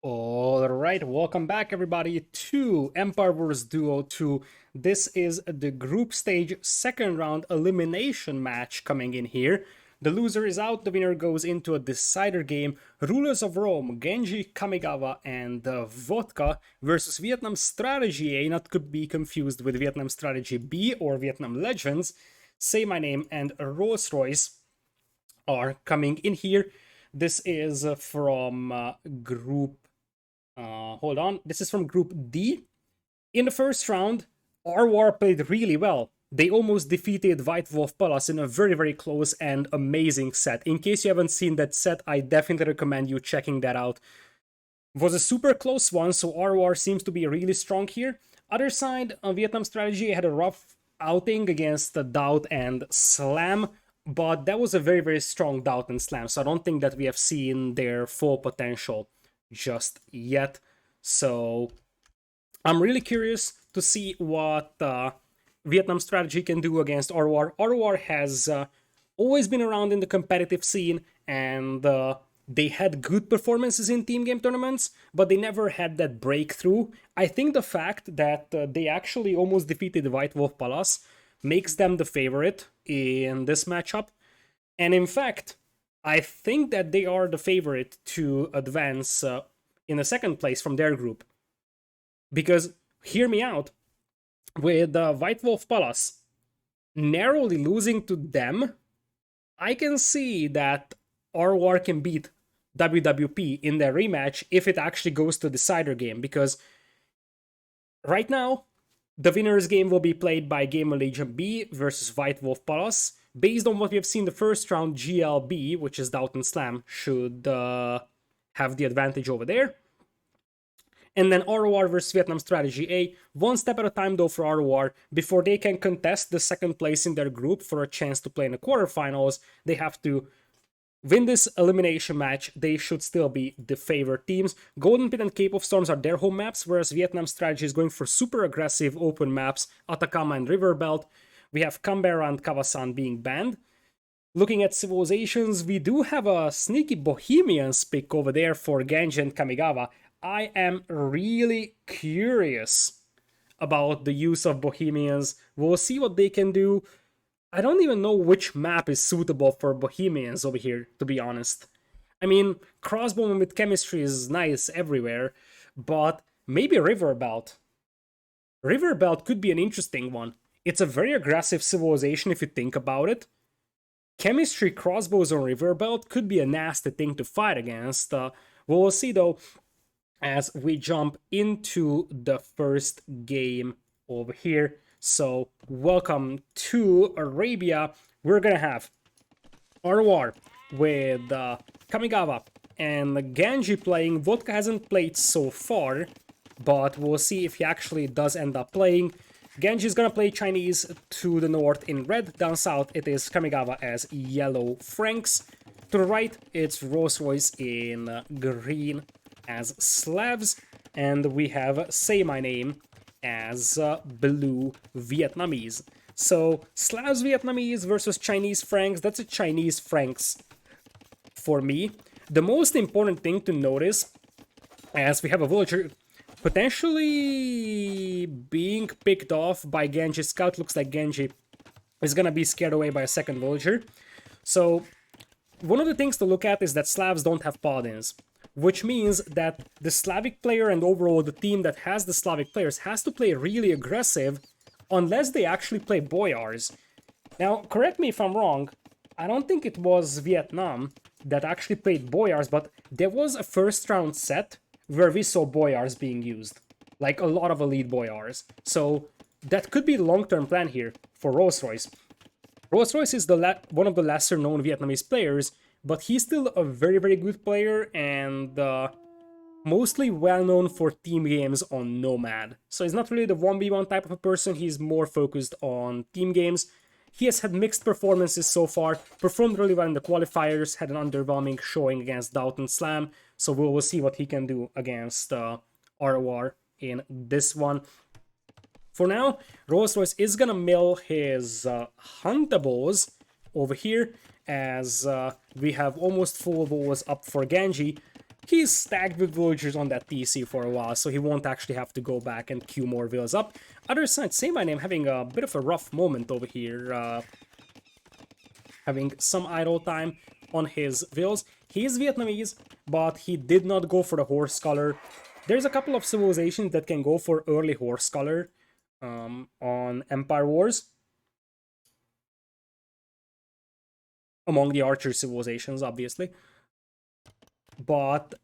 Alright, welcome back everybody to Empire vs. Duo 2. This is the group stage second round elimination match coming in here. The loser is out, the winner goes into a decider game. Rulers of Rome, Genji, Kamigawa, and Vodka versus Vietnam Strategy A, not to be confused with Vietnam Strategy B or Vietnam Legends. Say My Name and Rolls-Royce are coming in here. This is from group hold on. This is from Group D. In the first round, RoR played really well. They almost defeated White Wolf Palace in a very, very close and amazing set. In case you haven't seen that set, I definitely recommend you checking that out. It was a super close one, so RoR seems to be really strong here. Other side, Vietnam Strategy had a rough outing against Doubt and Slam, but that was a very, very strong Doubt and Slam, so I don't think that we have seen their full potential just yet. So I'm really curious to see what Vietnam Strategy can do against RoR. RoR has always been around in the competitive scene, and they had good performances in team game tournaments, but they never had that breakthrough. I think the fact that they actually almost defeated White Wolf Palace makes them the favorite in this matchup. And in fact, I think that they are the favorite to advance in the second place from their group. Because, hear me out, with White Wolf Palace narrowly losing to them, I can see that RoR can beat WWP in their rematch if it actually goes to decider game. Because right now, the winner's game will be played by Gamer Legion B versus White Wolf Palace. Based on what we have seen the first round, GLB, which is Doubt and Slam, should have the advantage over there. And then RoR versus Vietnam Strategy A, one step at a time though for RoR. Before they can contest the second place in their group for a chance to play in the quarterfinals, they have to win this elimination match. They should still be the favored teams. Golden Pit and Cape of Storms are their home maps, whereas Vietnam Strategy is going for super aggressive open maps, Atacama and Riverbelt. We have Canberra and Kawasan being banned. Looking at civilizations, we do have a sneaky Bohemians pick over there for Genji and Kamigawa. I am really curious about the use of Bohemians. We'll see what they can do. I don't even know which map is suitable for Bohemians over here, to be honest. I mean, crossbowman with chemistry is nice everywhere, but maybe Riverbelt. Riverbelt could be an interesting one. It's a very aggressive civilization if you think about it. Chemistry crossbows on Riverbelt could be a nasty thing to fight against. We'll see though as we jump into the first game over here. So welcome to Arabia. We're gonna have RoR with Kamigawa and Genji playing. Vodka hasn't played so far, but we'll see if he actually does end up playing. Genji is gonna play Chinese to the north in red. Down south it is Kamigawa as yellow Franks. To the right it's Rolls-Royce in green as Slavs. And we have Say My Name as blue Vietnamese. So Slavs Vietnamese versus Chinese Franks. That's a Chinese Franks for me. The most important thing to notice, as we have a villager potentially being picked off by Genji Scout, looks like Genji is gonna be scared away by a second villager. So one of the things to look at is that Slavs don't have paladins, which means that the Slavic player and overall the team that has the Slavic players has to play really aggressive unless they actually play Boyars. Now, correct me if I'm wrong, I don't think it was Vietnam that actually played Boyars, but there was a first round set where we saw Boyars being used. Like a lot of elite Boyars. So that could be the long-term plan here for Rolls-Royce. Rolls-Royce is one of the lesser known Vietnamese players, but he's still a very, very good player and mostly well known for team games on Nomad. So he's not really the 1v1 type of a person, he's more focused on team games. He has had mixed performances so far, performed really well in the qualifiers, had an underwhelming showing against Doubt and Slam, so we will see what he can do against RoR in this one. For now, Rolls-Royce is gonna mill his Huntables over here, as we have almost full walls up for Genji. he's stacked with villagers on that TC for a while, so he won't actually have to go back and queue more villas up. Other side, SayMyName having a bit of a rough moment over here, having some idle time on his villas. He is Vietnamese, but he did not go for the horse color. There's a couple of civilizations that can go for early horse color on Empire Wars. Among the archer civilizations, obviously. But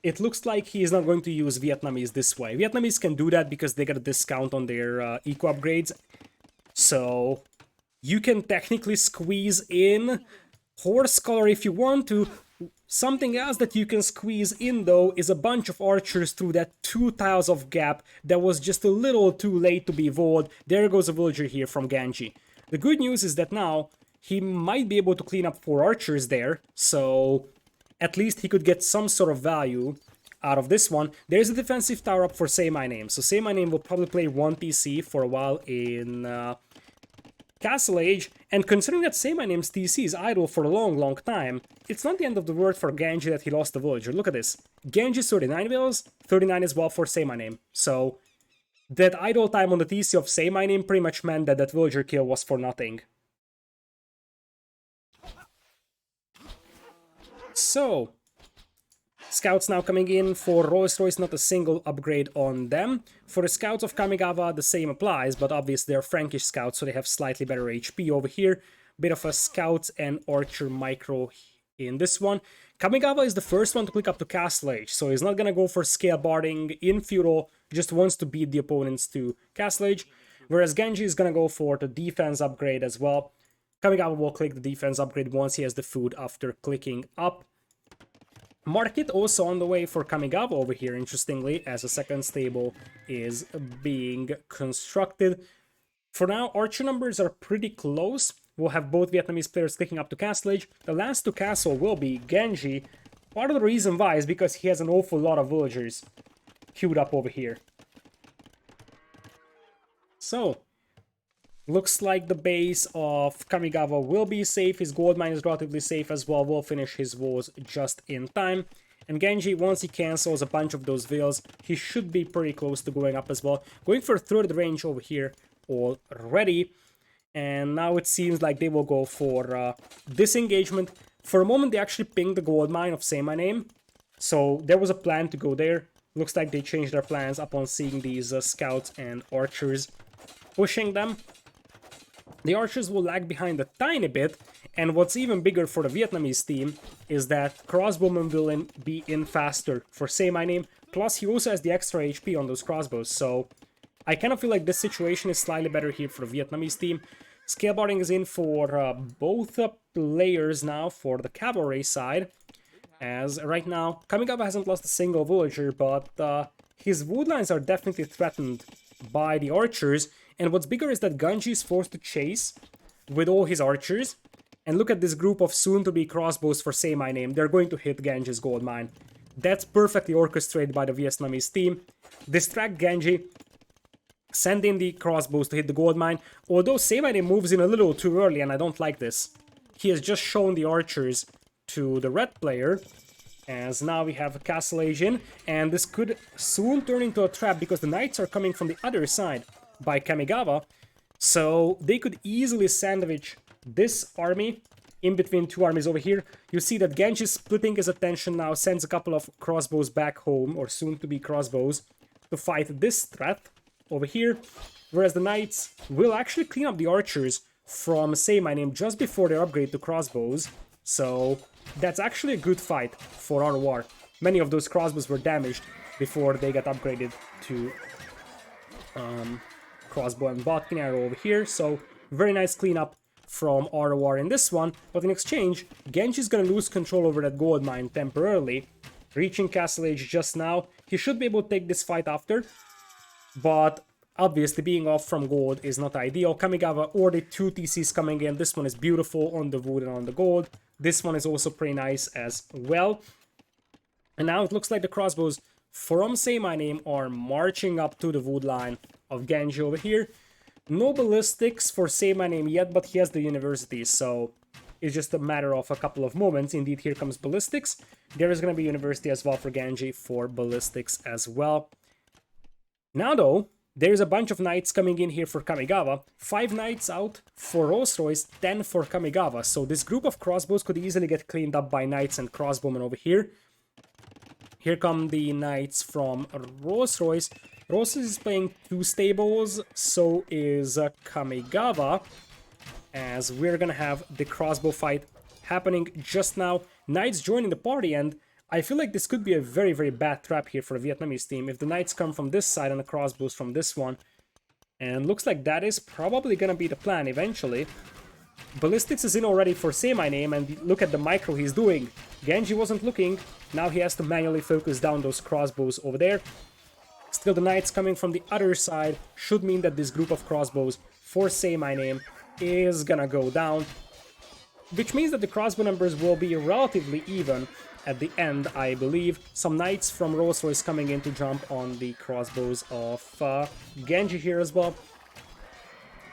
it looks like he is not going to use Vietnamese this way. Vietnamese can do that because they get a discount on their eco upgrades. So you can technically squeeze in horse color if you want to. Something else that you can squeeze in, though, is a bunch of archers through that 2 tiles of gap that was just a little too late to be walled. There goes a villager here from Genji. The good news is that now he might be able to clean up 4 archers there, so at least he could get some sort of value out of this one. There's a defensive tower up for SayMyName, so SayMyName will probably play 1 TC for a while in Castle Age, and considering that SayMyName's TC is idle for a long time, it's not the end of the world for Genji that he lost the villager. Look at this. Genji's 39 villas, 39 as well for SayMyName. So that idle time on the TC of SayMyName pretty much meant that that villager kill was for nothing. So, scouts now coming in for Rolls-Royce, not a single upgrade on them. For the scouts of Kamigawa, the same applies, but obviously they're Frankish scouts, so they have slightly better HP over here. Bit of a scout and archer micro in this one. Kamigawa is the first one to click up to Castle Age, so he's not gonna go for scale barding in feudal, just wants to beat the opponents to Castle Age. Whereas Genji is gonna go for the defense upgrade as well. Kamigawa will click the defense upgrade once he has the food after clicking up. Market also on the way for Kamigawa over here, interestingly, as a second stable is being constructed. For now, archer numbers are pretty close. We'll have both Vietnamese players clicking up to Castle Age. The last to castle will be Genji. Part of the reason why is because he has an awful lot of villagers queued up over here. So, looks like the base of Kamigawa will be safe. His gold mine is relatively safe as well. Will finish his wars just in time. And Genji, once he cancels a bunch of those villas, he should be pretty close to going up as well. Going for third range over here already. And now it seems like they will go for disengagement. For a moment, they actually pinged the gold mine of SayMyName. So there was a plan to go there. Looks like they changed their plans upon seeing these scouts and archers pushing them. The archers will lag behind a tiny bit, and what's even bigger for the Vietnamese team is that crossbowmen will be in faster for SayMyName, plus he also has the extra HP on those crossbows, so I kind of feel like this situation is slightly better here for the Vietnamese team. Scale barding is in for both players now for the cavalry side, as right now Kamigawa hasn't lost a single villager, but his woodlines are definitely threatened by the archers. And what's bigger is that Genji is forced to chase with all his archers. And look at this group of soon-to-be crossbows for SayMyName. They're going to hit Genji's gold mine. That's perfectly orchestrated by the Vietnamese team. Distract Genji, send in the crossbows to hit the gold mine. Although SayMyName moves in a little too early, and I don't like this. He has just shown the archers to the red player. As now we have a Castle Age in, and this could soon turn into a trap because the knights are coming from the other side by Kamigawa, so they could easily sandwich this army in between 2 armies over here. You see that Genji is splitting his attention now, sends a couple of crossbows back home, or soon-to-be crossbows, to fight this threat over here, whereas the knights will actually clean up the archers from SayMyName just before they upgrade to crossbows, so that's actually a good fight for RoR. Many of those crossbows were damaged before they got upgraded to crossbow and botkin arrow over here, so very nice cleanup from RoR in this one, but in exchange, Genji's gonna lose control over that gold mine temporarily, reaching Castle Age just now. He should be able to take this fight after, but obviously being off from gold is not ideal. Kamigawa already 2 TCs coming in. This one is beautiful on the wood and on the gold. This one is also pretty nice as well. And now it looks like the crossbows from SayMyName are marching up to the wood line of Genji over here. No ballistics for SayMyName yet, but he has the university, so It's just a matter of a couple of moments. Indeed, here comes Ballistics. There is going to be University as well for Genji for Ballistics as well. Now, though, there's a bunch of knights coming in here for Kamigawa. 5 knights out for Rolls-Royce, 10 for Kamigawa. So this group of crossbows could easily get cleaned up by knights and crossbowmen over here. Here come the knights from Rolls-Royce. Rolls-Royce is playing 2 stables, so is Kamigawa. As we're gonna have the crossbow fight happening just now. Knights joining the party, and I feel like this could be a very, very bad trap here for the Vietnamese team. If the knights come from this side and the crossbows from this one. And looks like that is probably gonna be the plan eventually. Ballistics is in already for SayMyName, and look at the micro he's doing. Genji wasn't looking, now he has to manually focus down those crossbows over there. Still, the knights coming from the other side should mean that this group of crossbows for SayMyName is gonna go down, which means that the crossbow numbers will be relatively even at the end, I believe. Some knights from Rolls-Royce coming in to jump on the crossbows of Genji here as well.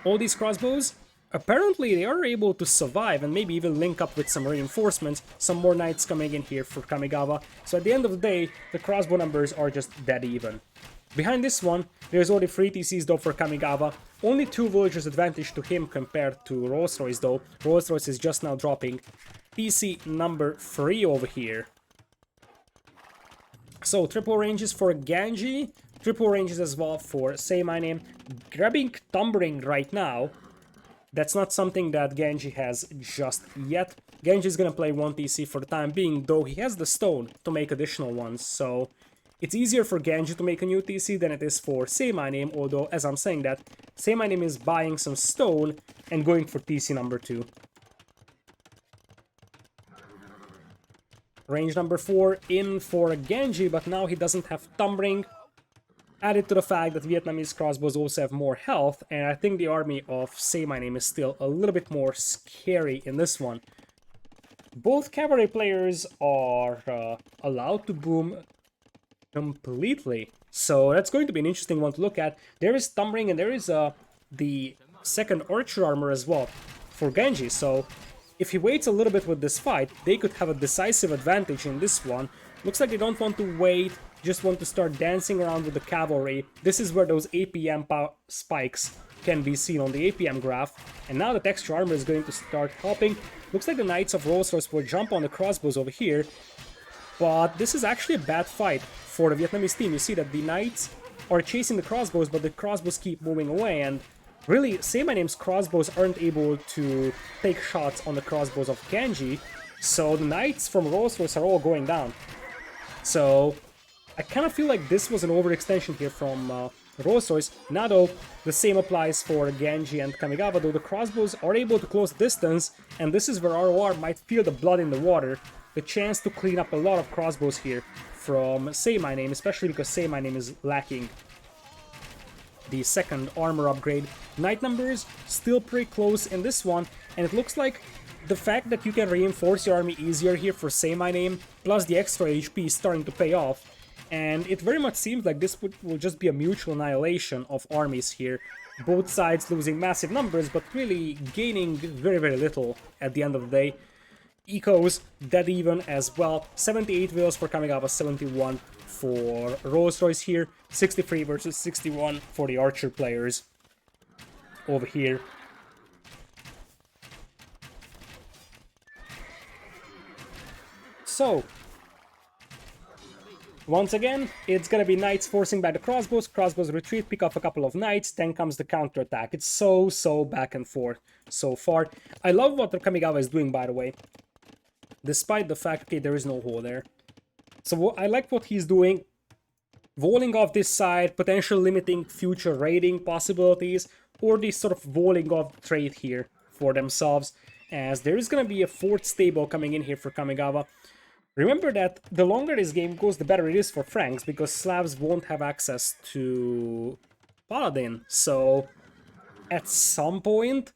All these crossbows, apparently they are able to survive and maybe even link up with some reinforcements. Some more knights coming in here for Kamigawa. So at the end of the day, the crossbow numbers are just dead even. Behind this one, there's only 3 TCs though for Kamigawa. Only 2 villagers advantage to him compared to Rolls-Royce though. Rolls-Royce is just now dropping TC number 3 over here. So, triple ranges for Genji, triple ranges as well for SayMyName. Grabbing Tumbling right now. That's not something that Genji has just yet. Genji is gonna play 1 TC for the time being, though he has the stone to make additional ones, so it's easier for Genji to make a new TC than it is for SayMyName, although, as I'm saying that, SayMyName is buying some stone and going for TC number 2. Range number 4 in for Genji, but now he doesn't have Tumbling. Added to the fact that Vietnamese crossbows also have more health, and I think the army of SayMyName is still a little bit more scary in this one. Both cavalry players are allowed to boom completely, so that's going to be an interesting one to look at. There is Tumbling and there is the second archer armor as well for Genji, so if he waits a little bit with this fight, they could have a decisive advantage in this one. Looks like they don't want to wait, just want to start dancing around with the cavalry. This is where those APM spikes can be seen on the APM graph. And now the extra armor is going to start helping. Looks like the Knights of Rolls-Royce will jump on the crossbows over here. But this is actually a bad fight for the Vietnamese team. You see that the Knights are chasing the crossbows, but the crossbows keep moving away. And really, SayMyName's crossbows aren't able to take shots on the crossbows of Genji. So the Knights from Rolls-Royce are all going down. So I kind of feel like this was an overextension here from Rolls-Royce. Now though, the same applies for Genji and Kamigawa, though the crossbows are able to close distance, and this is where RoR might feel the blood in the water, the chance to clean up a lot of crossbows here from SayMyName, especially because SayMyName is lacking the second armor upgrade. Knight numbers still pretty close in this one, and it looks like the fact that you can reinforce your army easier here for SayMyName, plus the extra HP is starting to pay off. And it very much seems like this will just be a mutual annihilation of armies here. Both sides losing massive numbers, but really gaining very, very little at the end of the day. Ecos dead even as well. 78 wills for Kamigawa, 71 for Rolls-Royce here. 63 versus 61 for the archer players over here. So, once again, it's gonna be Knights forcing back the crossbows, crossbows retreat, pick off a couple of Knights, then comes the counterattack. It's so back and forth so far. I love what the Kamigawa is doing, by the way, despite the fact, okay, there is no hole there. So I like what he's doing, walling off this side, potentially limiting future raiding possibilities, or this sort of walling off trade here for themselves, as there is gonna be a fourth stable coming in here for Kamigawa. Remember that the longer this game goes, the better it is for Franks, because Slavs won't have access to Paladin. So, at some point,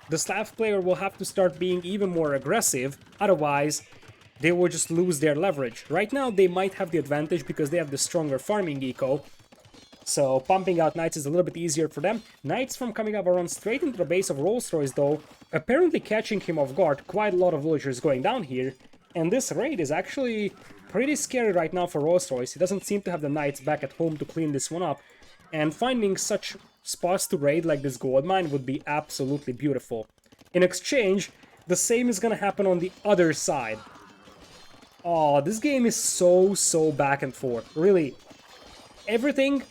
the Slav player will have to start being even more aggressive, otherwise they will just lose their leverage. Right now, they might have the advantage because they have the stronger farming eco, So pumping out knights is a little bit easier for them. Knights from Kamigawa run straight into the base of RollsRoyce though, apparently catching him off guard. Quite a lot of villagers going down here. And this raid is actually pretty scary right now for RollsRoyce. He doesn't seem to have the knights back at home to clean this one up. And finding such spots to raid like this gold mine would be absolutely beautiful. In exchange, the same is gonna happen on the other side. Oh, this game is so back and forth. Really, everything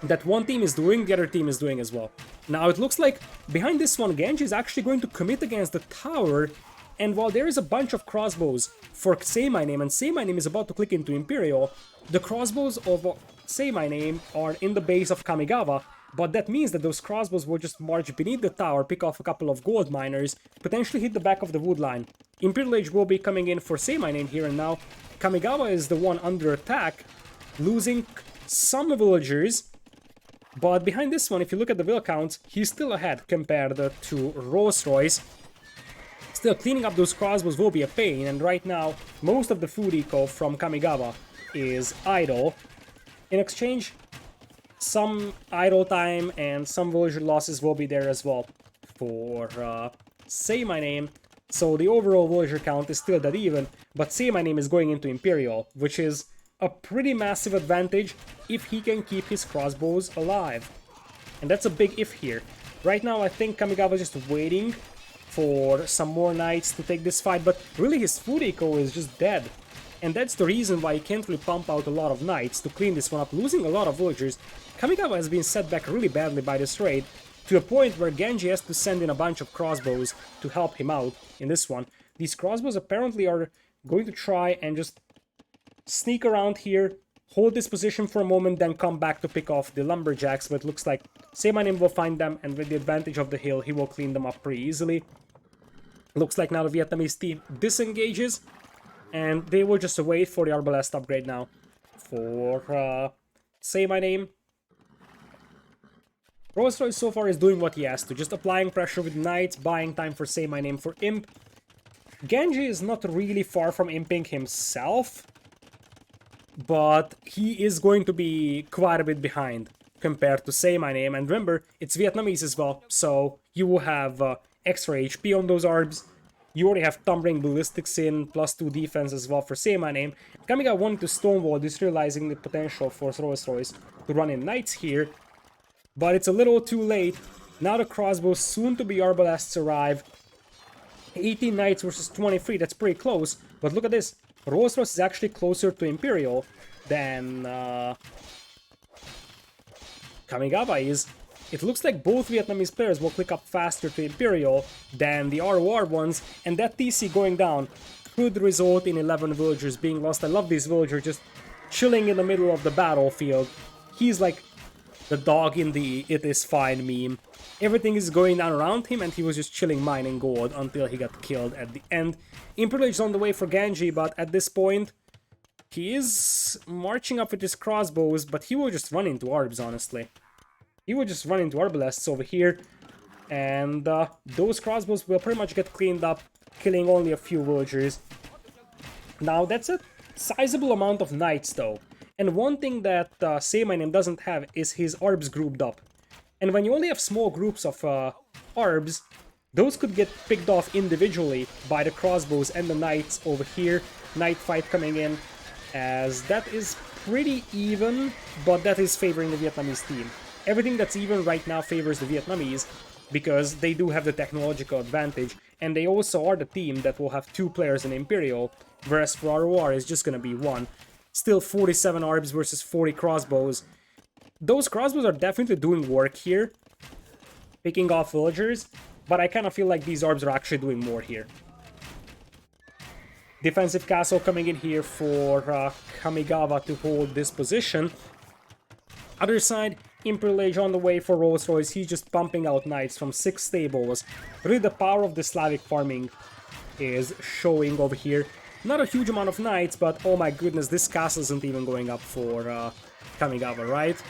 that one team is doing, the other team is doing as well. Now it looks like behind this one, Genji is actually going to commit against the tower, and while there is a bunch of crossbows for SayMyName, and SayMyName is about to click into Imperial, the crossbows of SayMyName are in the base of Kamigawa, but that means that those crossbows will just march beneath the tower, pick off a couple of gold miners, potentially hit the back of the wood line. Imperial Age will be coming in for SayMyName here and now. Kamigawa is the one under attack, losing some villagers, but behind this one, if you look at the vill counts, he's still ahead compared to RollsRoyce. Still, cleaning up those crossbows will be a pain, and right now, most of the food eco from Kamigawa is idle. In exchange, some idle time and some villager losses will be there as well for SayMyName. So the overall villager count is still dead even, but SayMyName is going into Imperial, which is a pretty massive advantage if he can keep his crossbows alive. And that's a big if here. Right now I think Kamigawa is just waiting for some more knights to take this fight, but really his food eco is just dead. And that's the reason why he can't really pump out a lot of knights to clean this one up, losing a lot of villagers. Kamigawa has been set back really badly by this raid, to a point where Genji has to send in a bunch of crossbows to help him out in this one. These crossbows apparently are going to try and just sneak around here, hold this position for a moment, then come back to pick off the lumberjacks, but it looks like SayMyName will find them, and with the advantage of the hill, he will clean them up pretty easily. Looks like now the Vietnamese team disengages, and they will just wait for the Arbalest upgrade now for SayMyName. RollsRoyce so far is doing what he has to, just applying pressure with knights, buying time for SayMyName for imp. Genji is not really far from imping himself, but he is going to be quite a bit behind compared to SayMyName. And remember, it's Vietnamese as well, so you will have extra HP on those arbs. You already have Thumbring Ballistics in, +2 defense as well for SayMyName. Kamigawa wanted to stonewall this, realizing the potential for RollsRoyce to run in knights here, but it's a little too late. Now the crossbows, soon to be Arbalests, arrive. 18 knights versus 23, that's pretty close, but look at this. RollsRoyce is actually closer to Imperial than Kamigawa is. It looks like both Vietnamese players will click up faster to Imperial than the RoR ones, and that TC going down could result in 11 villagers being lost. I love these villagers just chilling in the middle of the battlefield. He's like the dog in the "it is fine" meme. Everything is going down around him, and he was just chilling mining gold until he got killed at the end. Imperial is on the way for Genji, but at this point, he is marching up with his crossbows, but he will just run into Arbs, honestly. He will just run into Arbalests over here, and those crossbows will pretty much get cleaned up, killing only a few villagers. Now, that's a sizable amount of knights, though. And one thing that SayMyName doesn't have is his Arbs grouped up. And when you only have small groups of Arbs, those could get picked off individually by the crossbows and the knights over here. Knight fight coming in, as that is pretty even, but that is favoring the Vietnamese team. Everything that's even right now favors the Vietnamese, because they do have the technological advantage, and they also are the team that will have 2 players in Imperial, whereas for RoR is just gonna be 1. Still 47 Arbs versus 40 crossbows. Those crossbows are definitely doing work here, picking off villagers, but I kind of feel like these Arbs are actually doing more here. Defensive castle coming in here for Kamigawa to hold this position. Other side, Imperial Age on the way for RollsRoyce. He's just pumping out knights from 6 stables. Really, the power of the Slavic farming is showing over here. Not a huge amount of knights, but oh my goodness, this castle isn't even going up for Kamigawa, right?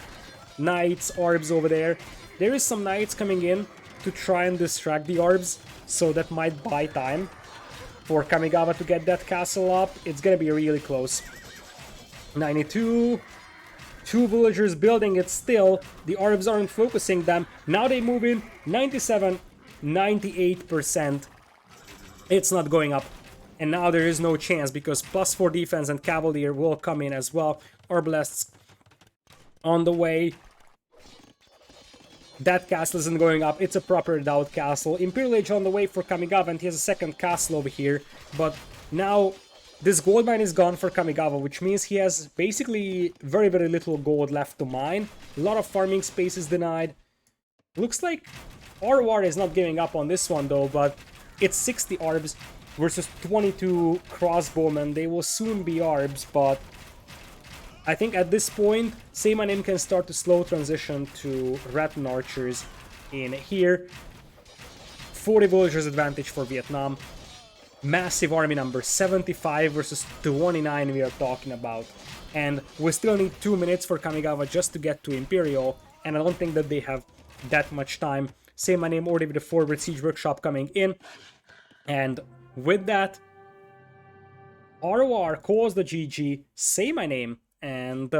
Knights, Arbs over there. There is some knights coming in to try and distract the Arbs, so that might buy time for Kamigawa to get that castle up. It's gonna be really close. 92, 2 villagers building it still. The Arabs aren't focusing them. Now they move in 97, 98%. It's not going up. And now there is no chance because +4 defense and Cavalier will come in as well. Arbalests on the way. That castle isn't going up. It's a proper doubt castle. Imperial Age on the way for Kamigawa, and he has a second castle over here. But now this gold mine is gone for Kamigawa, which means he has basically very, very little gold left to mine. A lot of farming space is denied. Looks like RoR is not giving up on this one though, but it's 60 Arbs versus 22 crossbowmen. They will soon be Arbs, but I think at this point, SayMyName can start to slow transition to Rattan Archers in here. 40 villagers advantage for Vietnam. Massive army number, 75 versus 29 we are talking about. And we still need 2 minutes for Kamigawa just to get to Imperial, and I don't think that they have that much time. SayMyName already with the forward siege workshop coming in. And with that, RoR calls the GG, SayMyName and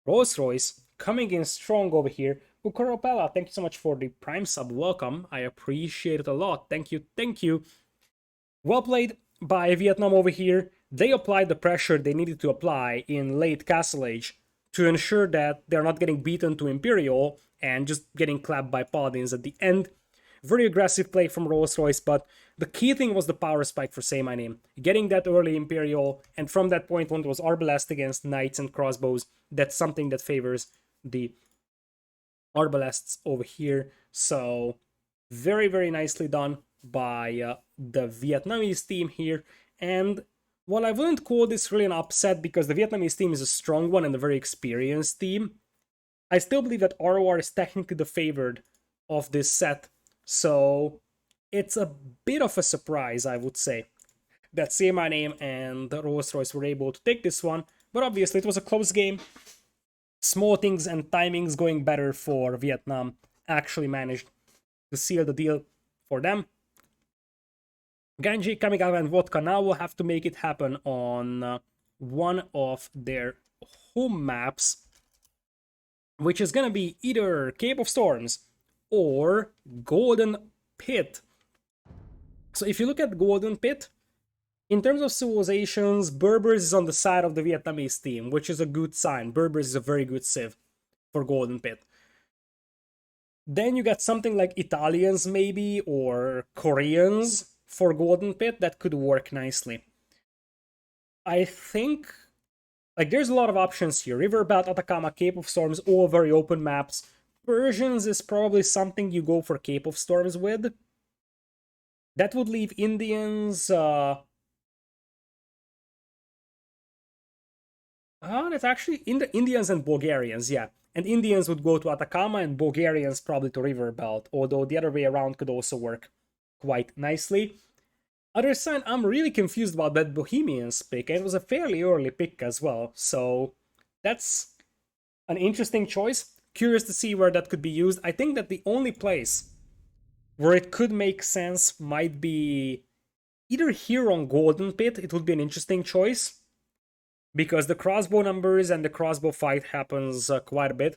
RollsRoyce coming in strong over here. Ukoropella, thank you so much for the Prime sub. Welcome. I appreciate it a lot. Thank you, thank you. Well played by Vietnam over here. They applied the pressure they needed to apply in late Castle Age to ensure that they're not getting beaten to Imperial and just getting clapped by Paladins at the end. Very aggressive play from RollsRoyce, but the key thing was the power spike for SayMyName. Getting that early Imperial, and from that point when it was Arbalest against Knights and Crossbows, that's something that favors the Arbalests over here. So, very, very nicely done by the Vietnamese team here. And while I wouldn't call this really an upset because the Vietnamese team is a strong one and a very experienced team, I still believe that RoR is technically the favored of this set. So it's a bit of a surprise, I would say, that SayMyName and RollsRoyce were able to take this one. But obviously it was a close game. Small things and timings going better for Vietnam actually managed to seal the deal for them. Genji, Kamigawa, and Vodka now will have to make it happen on one of their home maps, which is gonna be either Cape of Storms or Golden Pit. So if you look at Golden Pit, in terms of civilizations, Berbers is on the side of the Vietnamese team, which is a good sign. Berbers is a very good civ for Golden Pit. Then you got something like Italians maybe, or Koreans for Golden Pit. That could work nicely. I think, like, there's a lot of options here. Riverbelt, Atacama, Cape of Storms, all very open maps. Persians is probably something you go for Cape of Storms with. That would leave Indians... that's actually in the Indians and Bulgarians, yeah. And Indians would go to Atacama and Bulgarians probably to Riverbelt, although the other way around could also work quite nicely. Other side, I'm really confused about that Bohemians pick, and it was a fairly early pick as well, so that's an interesting choice. Curious to see where that could be used. I think that the only place where it could make sense might be either here on Golden Pit. It would be an interesting choice, because the crossbow numbers and the crossbow fight happens quite a bit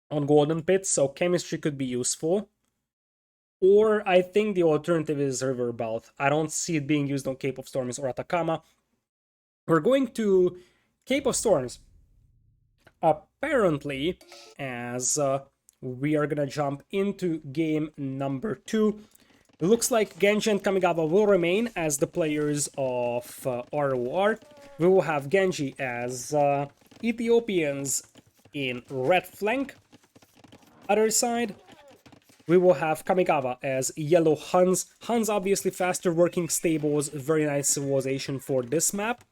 on Golden Pit, so chemistry could be useful. Or I think the alternative is Riverbelt. I don't see it being used on Cape of Storms or Atacama. We're going to Cape of Storms, apparently, as we are gonna jump into game number 2. It looks like Genji and Kamigawa will remain as the players of RoR. We will have Genji as Ethiopians in red flank. Other side, we will have Kamigawa as yellow Huns. Huns obviously faster working stables, very nice civilization for this map.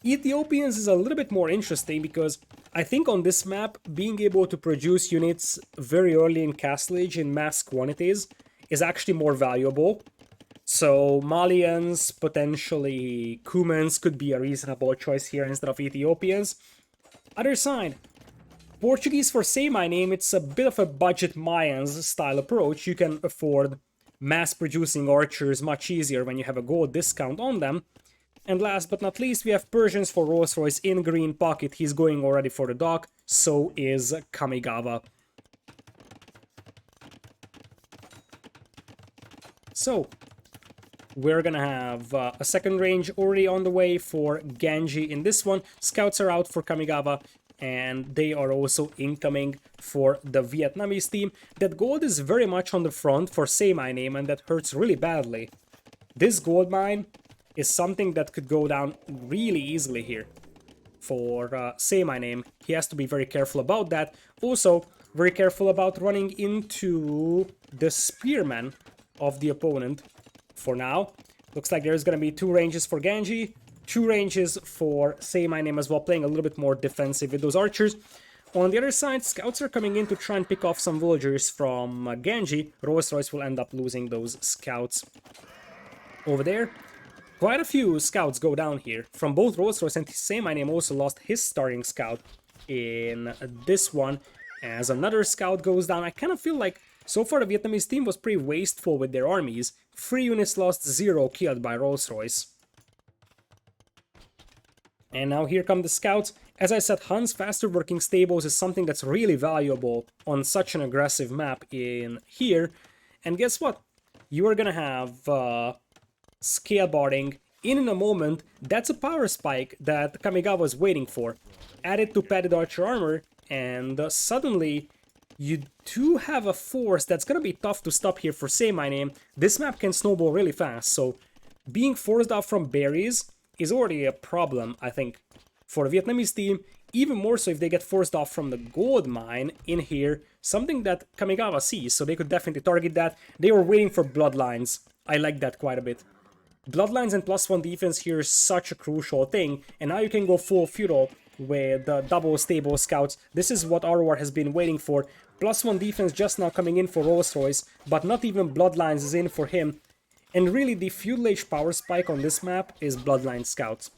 Ethiopians is a little bit more interesting because I think on this map, being able to produce units very early in Castle Age in mass quantities is actually more valuable. So Malians, potentially Cumans could be a reasonable choice here instead of Ethiopians. Other side, Portuguese for SayMyName, it's a bit of a budget Mayans style approach. You can afford mass producing archers much easier when you have a gold discount on them. And last but not least, we have Persians for Rolls-Royce in green pocket. He's going already for the dock. So is Kamigawa. So we're gonna have a second range already on the way for Genji in this one. Scouts are out for Kamigawa, and they are also incoming for the Vietnamese team. That gold is very much on the front for SayMyName, and that hurts really badly. This gold mine is something that could go down really easily here for SayMyName. He has to be very careful about that. Also, very careful about running into the spearman of the opponent. For now, looks like there's going to be 2 ranges for Genji, 2 ranges for SayMyName as well, playing a little bit more defensive with those archers. On the other side, scouts are coming in to try and pick off some villagers from Genji. Rolls-Royce will end up losing those scouts over there. Quite a few scouts go down here from both Rolls-Royce, and SayMyName also lost his starting scout in this one as another scout goes down. I kind of feel like so far the Vietnamese team was pretty wasteful with their armies. 3 units lost, 0 killed by Rolls-Royce. And now here come the scouts. As I said, Han's faster working stables is something that's really valuable on such an aggressive map in here. And guess what? You are gonna have scale barding in a moment. That's a power spike that Kamigawa is waiting for. Add it to padded archer armor, and suddenly you do have a force that's gonna be tough to stop here for SayMyName. This map can snowball really fast, so being forced off from berries is already a problem, I think, for the Vietnamese team. Even more so if they get forced off from the gold mine in here, something that Kamigawa sees, so they could definitely target that. They were waiting for bloodlines. I like that quite a bit. Bloodlines and +1 defense here is such a crucial thing, and now you can go full feudal with double stable scouts. This is what RoR has been waiting for. +1 defense just now coming in for Rolls-Royce, but not even Bloodlines is in for him. And really the feudal age power spike on this map is Bloodline scouts.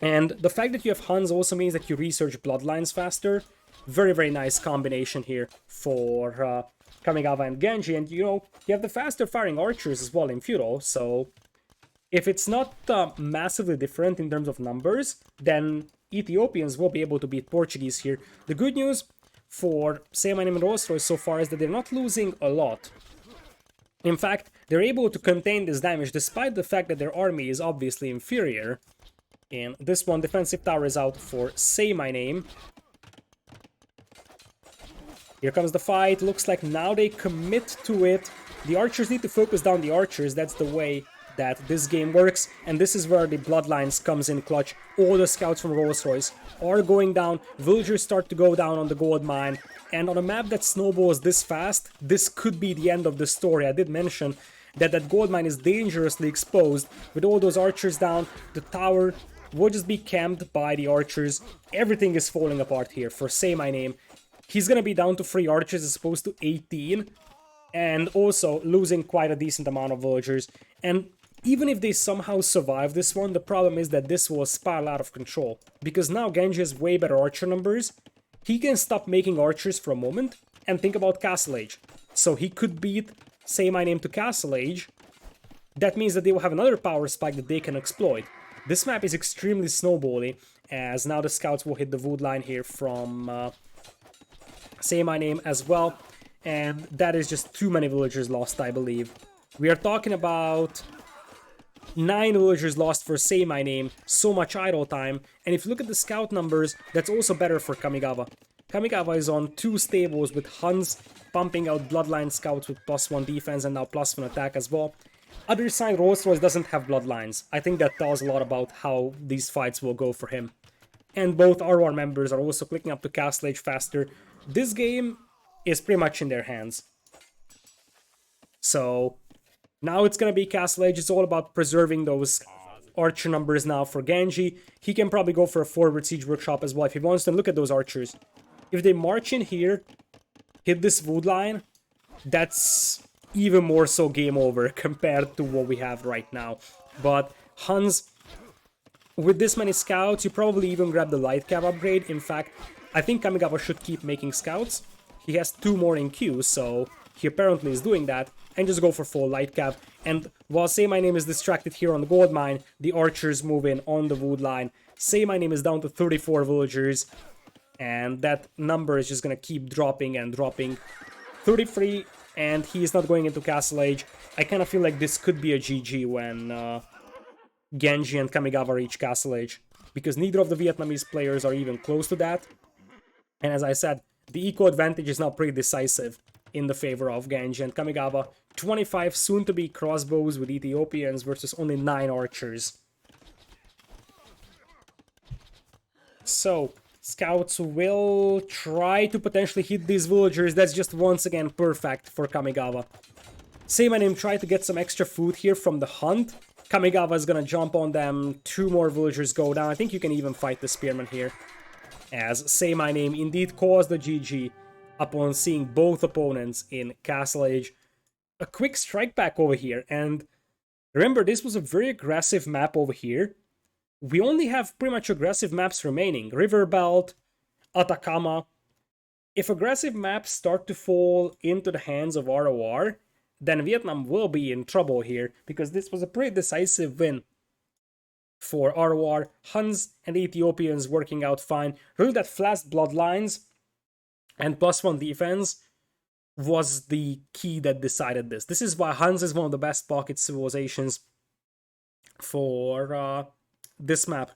And the fact that you have Huns also means that you research Bloodlines faster. Very, very nice combination here for Kamigawa and Genji. And you know, you have the faster firing archers as well in feudal, so if it's not massively different in terms of numbers, then Ethiopians will be able to beat Portuguese here. The good news for SayMyName and Rolls-Royce so far is that they're not losing a lot. In fact, they're able to contain this damage despite the fact that their army is obviously inferior. And this one, defensive tower is out for SayMyName. Here comes the fight. Looks like now they commit to it. The archers need to focus down the archers. That's the way that this game works, and this is where the Bloodlines comes in clutch. All the scouts from Rolls-Royce are going down, villagers start to go down on the gold mine, and on a map that snowballs this fast, this could be the end of the story. I did mention that that gold mine is dangerously exposed. With all those archers down, the tower will just be camped by the archers. Everything is falling apart here for SayMyName. He's gonna be down to 3 archers as opposed to 18, and also losing quite a decent amount of villagers. And even if they somehow survive this one, the problem is that this will spiral out of control. Because now Genji has way better archer numbers. He can stop making archers for a moment and think about Castle Age. So he could beat SayMyName to Castle Age. That means that they will have another power spike that they can exploit. This map is extremely snowbally, as now the scouts will hit the wood line here from SayMyName as well. And that is just too many villagers lost, I believe. We are talking about 9 villagers lost for SayMyName, so much idle time, and if you look at the scout numbers, that's also better for Kamigawa. Kamigawa is on 2 stables with Huns pumping out Bloodline scouts with +1 defense and now +1 attack as well. Other side, Rolls-Royce doesn't have Bloodlines. I think that tells a lot about how these fights will go for him. And both RoR members are also clicking up to Castle Age faster. This game is pretty much in their hands. So now it's gonna be Castle Age. It's all about preserving those archer numbers now for Genji. He can probably go for a forward siege workshop as well if he wants to. Look at those archers. If they march in here, hit this wood line, that's even more so game over compared to what we have right now. But Huns, with this many scouts, you probably even grab the light cav upgrade. In fact, I think Kamigawa should keep making scouts. He has 2 more in queue, so he apparently is doing that, and just go for full light cav. And While SayMyName is distracted here on the gold mine, the archers move in on the wood line. SayMyName is down to 34 villagers, and that number is just gonna keep dropping and dropping. 33, and he's not going into Castle Age. I kind of feel like this could be a GG when Genji and Kamigawa reach Castle Age, because neither of the Vietnamese players are even close to that. And as I said, the eco advantage is now pretty decisive in the favor of Genji and Kamigawa. 25 soon-to-be crossbows with Ethiopians versus only 9 archers. So, scouts will try to potentially hit these villagers. That's just once again perfect for Kamigawa. SayMyName tried to get some extra food here from the hunt. Kamigawa is gonna jump on them. 2 more villagers go down. I think you can even fight the spearman here, as SayMyName indeed caused the GG upon seeing both opponents in Castle Age. A quick strike back over here, and remember, this was a very aggressive map over here. We only have pretty much aggressive maps remaining. Riverbelt, Atacama. If aggressive maps start to fall into the hands of RoR, then Vietnam will be in trouble here, because this was a pretty decisive win for RoR. Huns and Ethiopians working out fine. Really, that fast bloodlines and +1 defense was the key that decided this. This is why Huns is one of the best pocket civilizations for this map.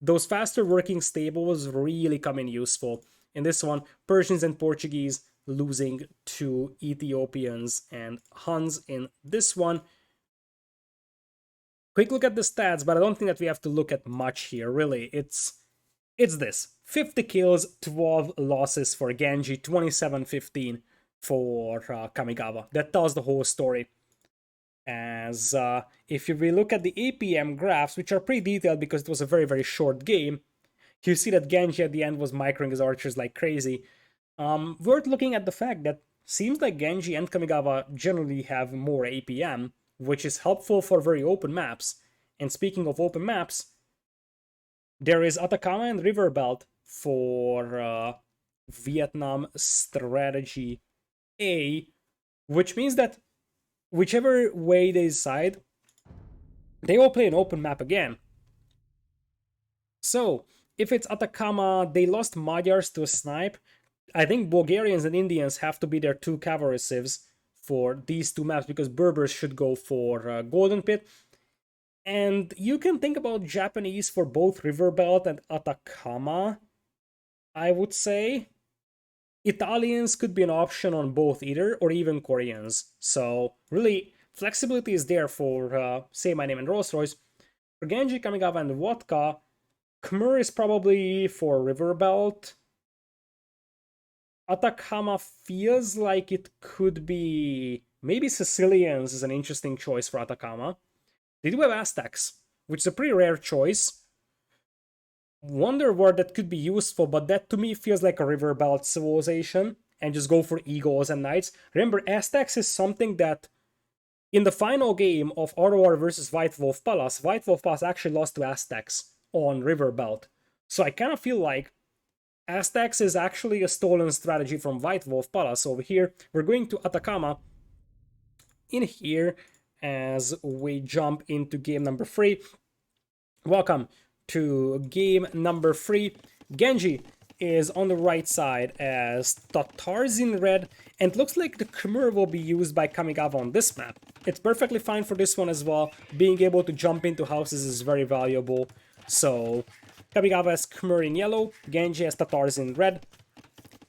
Those faster working stables really come in useful. In this one, Persians and Portuguese losing to Ethiopians and Huns in this one. Quick look at the stats, but I don't think that we have to look at much here, really. It's this. 50 kills, 12 losses for Genji, 27-15 for Kamigawa. That tells the whole story. As if we look at the APM graphs, which are pretty detailed because it was a very, very short game, you see that Genji at the end was microing his archers like crazy. Worth looking at the fact that seems like Genji and Kamigawa generally have more APM, which is helpful for very open maps. And speaking of open maps, there is Atacama and Riverbelt for Vietnam Strategy A, which means that whichever way they decide, they will play an open map again. So, if it's Atacama, they lost Magyars to a snipe. I think Bulgarians and Indians have to be their 2 cavalry civs for these 2 maps, because Berbers should go for Golden Pit. And you can think about Japanese for both Riverbelt and Atacama, I would say. Italians could be an option on both either, or even Koreans. So, really, flexibility is there for SayMyName and Rolls-Royce. For Genji, Kamigawa, and Vodka, Khmer is probably for Riverbelt. Atacama feels like it could be... Maybe Sicilians is an interesting choice for Atacama. They do have Aztecs, which is a pretty rare choice. Wonder word that could be useful, but that to me feels like a Riverbelt civilization, and just go for Eagles and Knights. Remember, Aztecs is something that in the final game of RoR versus White Wolf Palace actually lost to Aztecs on Riverbelt. So I kind of feel like Aztecs is actually a stolen strategy from White Wolf Palace over here. We're going to Atacama in here as we jump into game number 3. Welcome to game number 3. Genji is on the right side as Tatars in red, and it looks like the Khmer will be used by Kamigawa on this map. It's perfectly fine for this one as well. Being able to jump into houses is very valuable. So Kamigawa has Khmer in yellow, Genji has Tatars in red.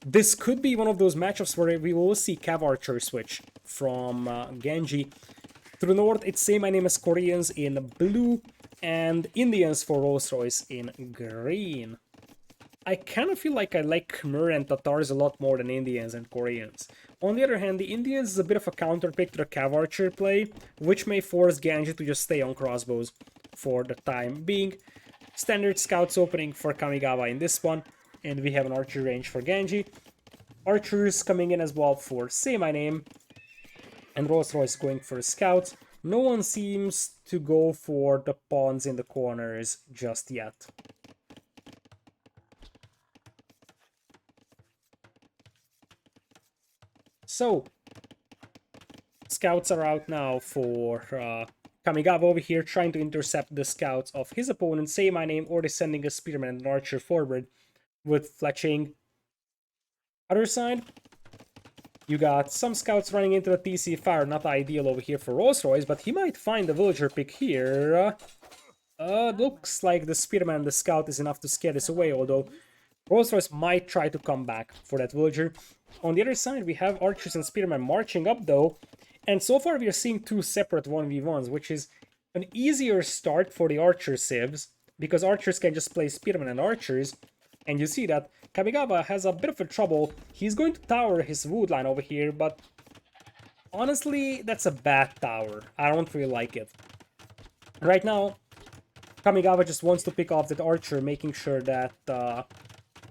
This could be one of those matchups where we will see Cav Archer switch from Genji. To the north, it's SayMyName as Koreans in blue, and Indians for Rolls-Royce in green. I kind of feel like I like Khmer and Tatars a lot more than Indians and Koreans. On the other hand, the Indians is a bit of a counterpick to the Cav Archer play, which may force Genji to just stay on crossbows for the time being. Standard scouts opening for Kamigawa in this one, and we have an archer range for Genji. Archers coming in as well for SayMyName, and Rolls-Royce going for scouts. No one seems to go for the pawns in the corners just yet. So, scouts are out now for Kamigawa over here trying to intercept the scouts of his opponent, Say My Name, already sending a spearman and an archer forward with fletching. Other side, you got some scouts running into the TC fire, not ideal over here for RollsRoyce, but he might find the villager pick here. Looks like the spearman and the scout is enough to scare this away, although RollsRoyce might try to come back for that villager. On the other side, we have archers and spearmen marching up, though, and so far we are seeing two separate 1v1s, which is an easier start for the archer civs, because archers can just play spearmen and archers, and you see that Kamigawa has a bit of a trouble. He's going to tower his wood line over here, but honestly, that's a bad tower. I don't really like it. Right now, Kamigawa just wants to pick off that archer, making sure that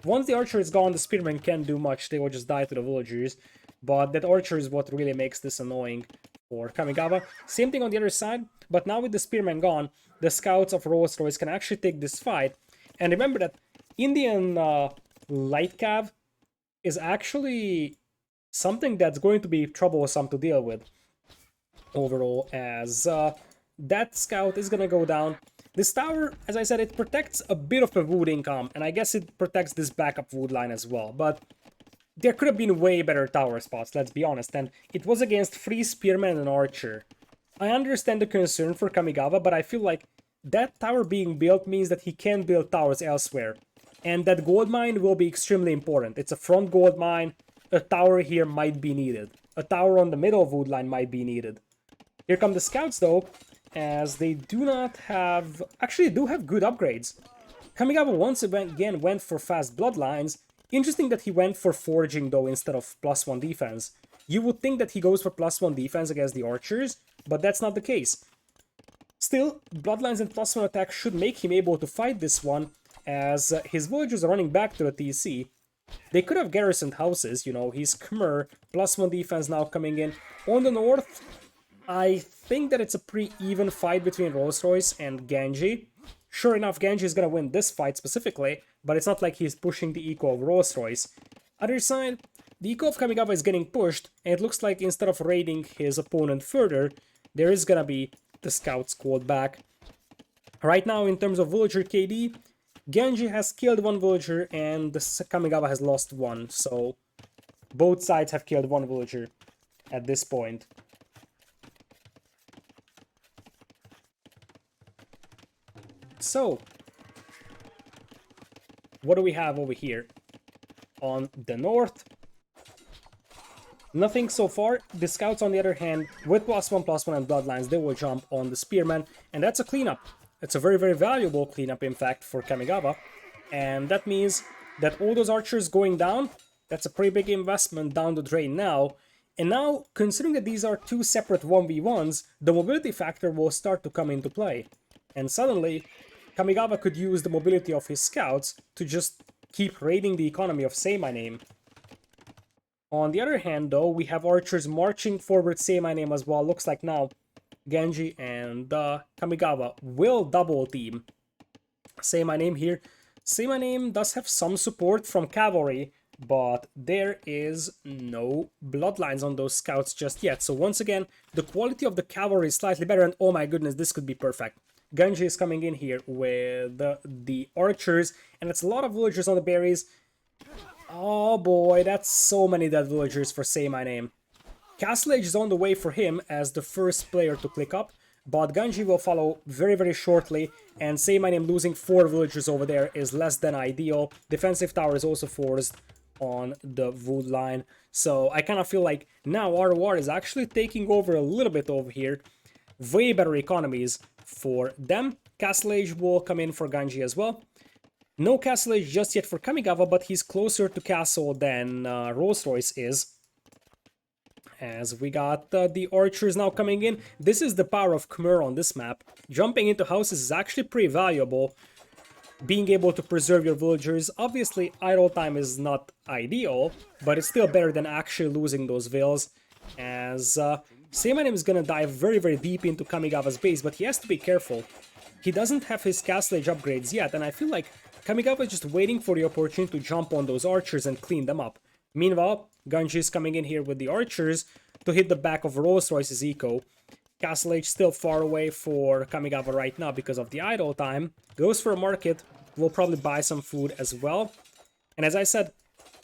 once the archer is gone, the spearmen can't do much. They will just die to the villagers. But that archer is what really makes this annoying for Kamigawa. Same thing on the other side, but now with the spearmen gone, the scouts of RollsRoyce can actually take this fight. And remember that Indian light cav is actually something that's going to be troublesome to deal with overall, as that scout is gonna go down. This tower, as I said, it protects a bit of a wood income, and I guess it protects this backup wood line as well, but there could have been way better tower spots, let's be honest, and it was against 3 spearmen and an archer. I understand the concern for Kamigawa, but I feel like that tower being built means that he can build towers elsewhere, and that gold mine will be extremely important. It's a front gold mine, a tower here might be needed. A tower on the middle wood line might be needed. Here come the scouts though, as they do not have... actually do have good upgrades. Kamigawa once again went for fast bloodlines. Interesting that he went for forging though instead of +1 defense. You would think that he goes for +1 defense against the archers, but that's not the case. Still, bloodlines and +1 attack should make him able to fight this one, as his villagers are running back to the TC. They could have garrisoned houses, you know, he's Khmer, +1 defense now coming in. On the north, I think that it's a pretty even fight between RollsRoyce and Genji. Sure enough, Genji is gonna win this fight specifically, but it's not like he's pushing the eco of RollsRoyce. Other side, the eco of Kamigawa is getting pushed, and it looks like instead of raiding his opponent further, there is gonna be the scouts called back. Right now, in terms of villager KD, Genji has killed 1 villager and the Kamigawa has lost 1, so both sides have killed 1 villager at this point. So, what do we have over here? On the north, nothing so far. The scouts, on the other hand, with +1/+1 and bloodlines, they will jump on the spearman, and that's a cleanup. It's a very, very valuable cleanup, in fact, for Kamigawa, and that means that all those archers going down, that's a pretty big investment down the drain now. And now, considering that these are 2 separate 1v1s, the mobility factor will start to come into play. And suddenly, Kamigawa could use the mobility of his scouts to just keep raiding the economy of Say My Name. On the other hand, though, we have archers marching forward Say My Name as well. Looks like now Genji and Kamigawa will double team Say My Name here. Say My Name does have some support from cavalry, but there is no bloodlines on those scouts just yet. So once again, the quality of the cavalry is slightly better, and oh my goodness, this could be perfect. Genji is coming in here with the archers, and it's a lot of villagers on the berries. Oh boy, that's so many dead villagers for Say My Name. Castle Age is on the way for him as the first player to click up, but Genji will follow very, very shortly, and Say My Name losing 4 villagers over there is less than ideal. Defensive tower is also forced on the wood line, so I kind of feel like now RoR is actually taking over a little bit over here. Way better economies for them. Castle Age will come in for Genji as well. No Castle Age just yet for Kamigawa, but he's closer to Castle than RollsRoyce is. As we got the archers now coming in. This is the power of Khmer on this map. Jumping into houses is actually pretty valuable. Being able to preserve your villagers. Obviously, idle time is not ideal, but it's still better than actually losing those vills. As Say My Name is gonna dive very, very deep into Kamigawa's base, but he has to be careful. He doesn't have his Castle Age upgrades yet, and I feel like Kamigawa is just waiting for the opportunity to jump on those archers and clean them up. Meanwhile, Genji is coming in here with the archers to hit the back of RollsRoyce's eco. Castle Age still far away for Kamigawa right now because of the idle time. Goes for a market, will probably buy some food as well. And as I said,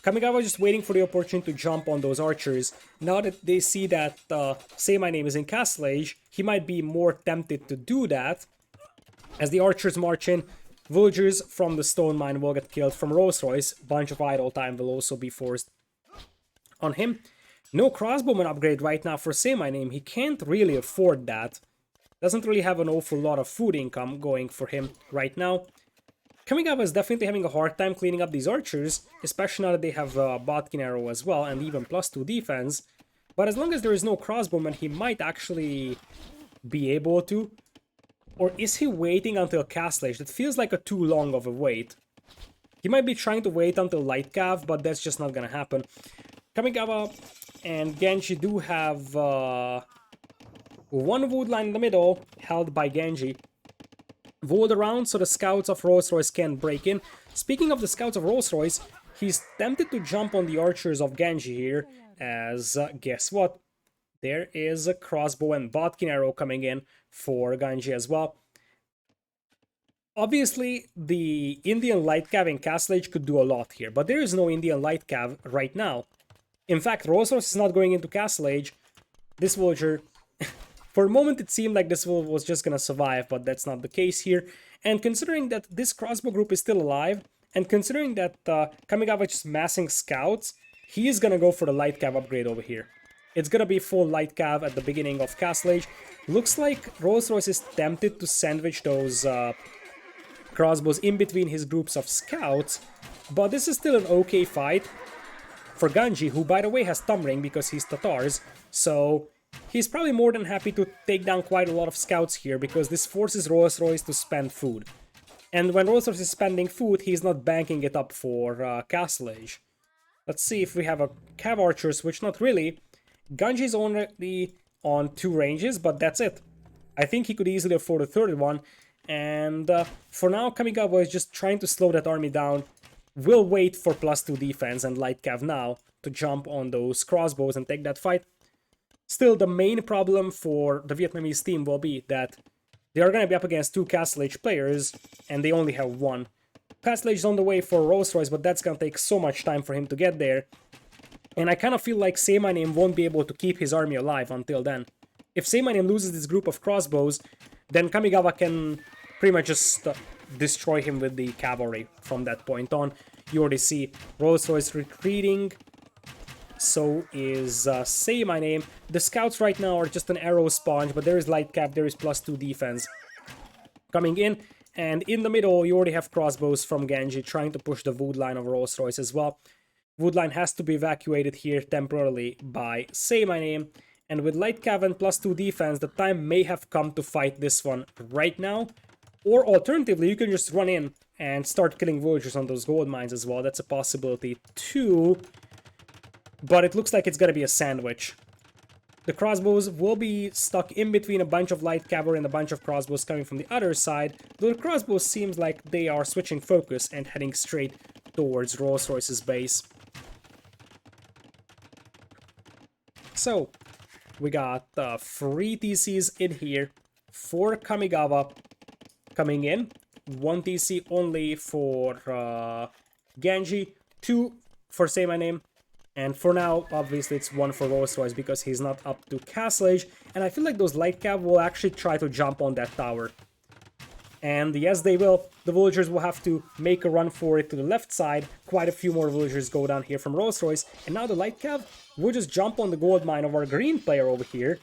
Kamigawa is just waiting for the opportunity to jump on those archers. Now that they see that Say My Name is in Castle Age, he might be more tempted to do that. As the archers march in, villagers from the stone mine will get killed from RollsRoyce. Bunch of idle time will also be forced on him. No crossbowman upgrade right now for Say My Name. He can't really afford that. Doesn't really have an awful lot of food income going for him right now. Kamigawa is definitely having a hard time cleaning up these archers, especially now that they have Botkin Arrow as well, and even +2 defense. But as long as there is no crossbowman, he might actually be able to. Or is he waiting until Castle Age? That feels like a too long of a wait. He might be trying to wait until Light Cav, but that's just not gonna happen. Kamigawa and Genji do have one wood line in the middle, held by Genji. Walled around so the scouts of RollsRoyce can break in. Speaking of the scouts of RollsRoyce, he's tempted to jump on the archers of Genji here, as guess what? There is a crossbow and Botkin Arrow coming in for Genji as well. Obviously, the Indian Light Cav in Castle Age could do a lot here, but there is no Indian Light Cav right now. In fact, RollsRoyce is not going into Castle Age. This villager... For a moment it seemed like this was just gonna survive, but that's not the case here. And considering that this crossbow group is still alive, and considering that Kamigawa is just massing scouts, he is gonna go for the Light Cav upgrade over here. It's gonna be full Light Cav at the beginning of Castle Age. Looks like RollsRoyce is tempted to sandwich those crossbows in between his groups of scouts, but this is still an okay fight for Genji, who by the way has Thumb Ring because he's Tatars, so... He's probably more than happy to take down quite a lot of scouts here, because this forces RollsRoyce to spend food. And when RollsRoyce is spending food, he's not banking it up for Castle Age. Let's see if we have a Cav Archer switch. Not really. Genji is only on 2 ranges, but that's it. I think he could easily afford a third one. And for now, Kamigawa is just trying to slow that army down. Will wait for +2 defense and Light Cav now to jump on those crossbows and take that fight. Still, the main problem for the Vietnamese team will be that they are going to be up against 2 Castle Age players, and they only have 1. Castle Age is on the way for RollsRoyce, but that's going to take so much time for him to get there. And I kind of feel like Say My Name won't be able to keep his army alive until then. If Say My Name loses this group of crossbows, then Kamigawa can pretty much just destroy him with the cavalry from that point on. You already see RollsRoyce retreating. So is Say My Name. The scouts right now are just an arrow sponge, but there is Light Cav, there is +2 defense coming in. And in the middle, you already have crossbows from Genji trying to push the wood line of RollsRoyce as well. Wood line has to be evacuated here temporarily by Say My Name. And with Light Cav and +2 defense, the time may have come to fight this one right now. Or alternatively, you can just run in and start killing villagers on those gold mines as well. That's a possibility too. But it looks like it's gonna be a sandwich. The crossbows will be stuck in between a bunch of light cavalry and a bunch of crossbows coming from the other side, though the crossbows seems like they are switching focus and heading straight towards RollsRoyce's base. So, we got 3 TCs in here, 4 Kamigawa coming in, 1 TC only for Genji, 2 for Say My Name. And for now, obviously, it's 1 for RollsRoyce because he's not up to Castle Age. And I feel like those Light Cav will actually try to jump on that tower. And yes, they will. The villagers will have to make a run for it to the left side. Quite a few more villagers go down here from RollsRoyce. And now the Light Cav will just jump on the gold mine of our green player over here,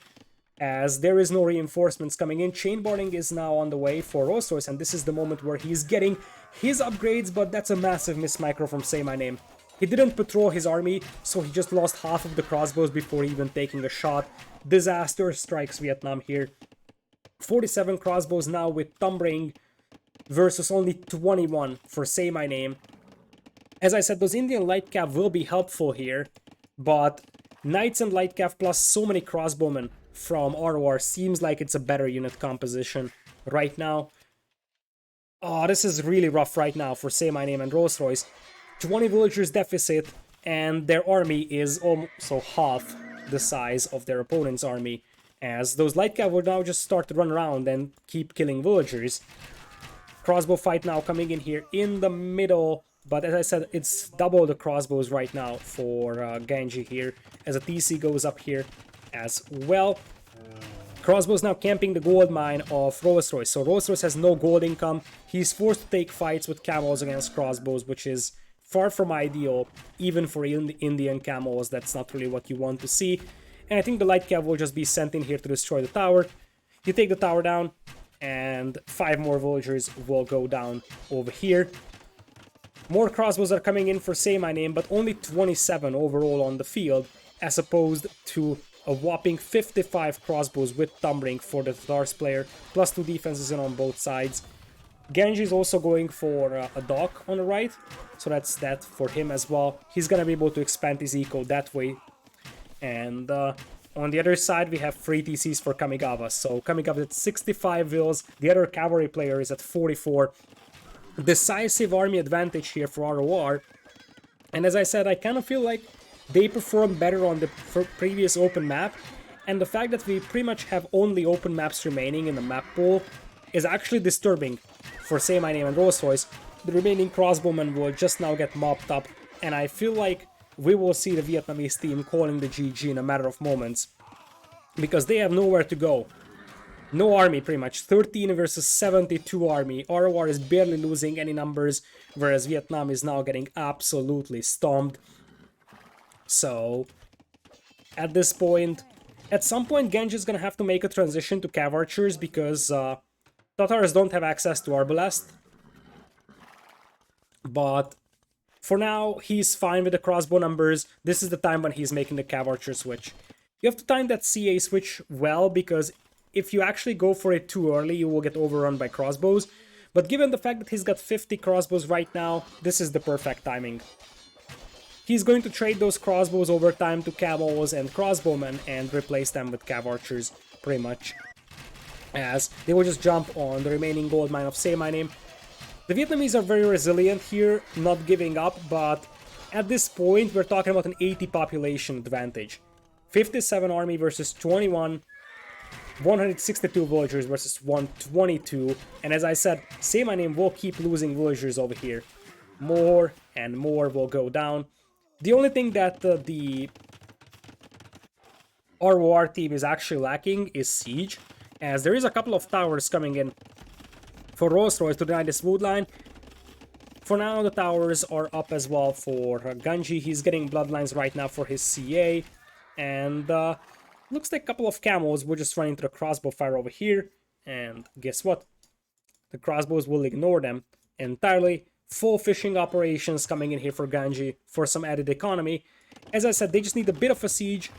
as there is no reinforcements coming in. Chainboarding is now on the way for RollsRoyce, and this is the moment where he's getting his upgrades, but that's a massive miss micro from Say My Name. He didn't patrol his army, so he just lost half of the crossbows before even taking a shot. Disaster strikes Vietnam here. 47 crossbows now with Thumb Ring versus only 21 for Say My Name. As I said, those Indian Light Cav will be helpful here, but Knights and Light Cav plus so many crossbowmen from RoR seems like it's a better unit composition right now. Oh, this is really rough right now for Say My Name and RollsRoyce. 20 villagers deficit, and their army is also half the size of their opponent's army. as those light cav will now just start to run around and keep killing villagers. Crossbow fight now coming in here in the middle, but as I said, it's double the crossbows right now for Genji here, as a TC goes up here as well. Crossbows now camping the gold mine of RollsRoyce, so RollsRoyce has no gold income. He's forced to take fights with camels against crossbows, which is far from ideal, even for Indian camels. That's not really what you want to see. And I think the light cav will just be sent in here to destroy the tower. You take the tower down, and 5 more villagers will go down over here. More crossbows are coming in for SayMyName, but only 27 overall on the field, as opposed to a whopping 55 crossbows with Thumbring for the Tatars player, plus 2 defenses in on both sides. Genji is also going for a dock on the right, so that's that for him as well. He's gonna be able to expand his eco that way. And on the other side, we have 3 TCs for Kamigawa. So Kamigawa at 65 vills, the other cavalry player is at 44. Decisive army advantage here for RoR. And as I said, I kind of feel like they performed better on the previous open map. And the fact that we pretty much have only open maps remaining in the map pool is actually disturbing for SayMyName and RollsRoyce. The remaining crossbowmen will just now get mopped up. And I feel like we will see the Vietnamese team calling the GG in a matter of moments, because they have nowhere to go. No army, pretty much. 13 versus 72 army. RoR is barely losing any numbers, whereas Vietnam is now getting absolutely stomped. So, at this point, at some point, Genji is gonna have to make a transition to Cav Archers, because Tatars don't have access to Arbalest. But for now, he's fine with the crossbow numbers. This is the time when he's making the Cav Archer switch. You have to time that CA switch well, because if you actually go for it too early, you will get overrun by crossbows. But given the fact that he's got 50 crossbows right now, this is the perfect timing. He's going to trade those crossbows over time to camels and crossbowmen and replace them with Cav Archers, pretty much. As they will just jump on the remaining gold mine of SayMyName. The Vietnamese are very resilient here, not giving up, but at this point we're talking about an 80 population advantage. 57 army versus 21, 162 villagers versus 122, and as I said, SayMyName will keep losing villagers over here. More and more will go down. The only thing that the RoR team is actually lacking is siege, as there is a couple of towers coming in for RollsRoyce to deny this wood line. For now, the towers are up as well for Genji. He's getting bloodlines right now for his CA. And looks like a couple of camels will just run into the crossbow fire over here. And guess what? The crossbows will ignore them entirely. Full fishing operations coming in here for Genji for some added economy. As I said, they just need a bit of a siege,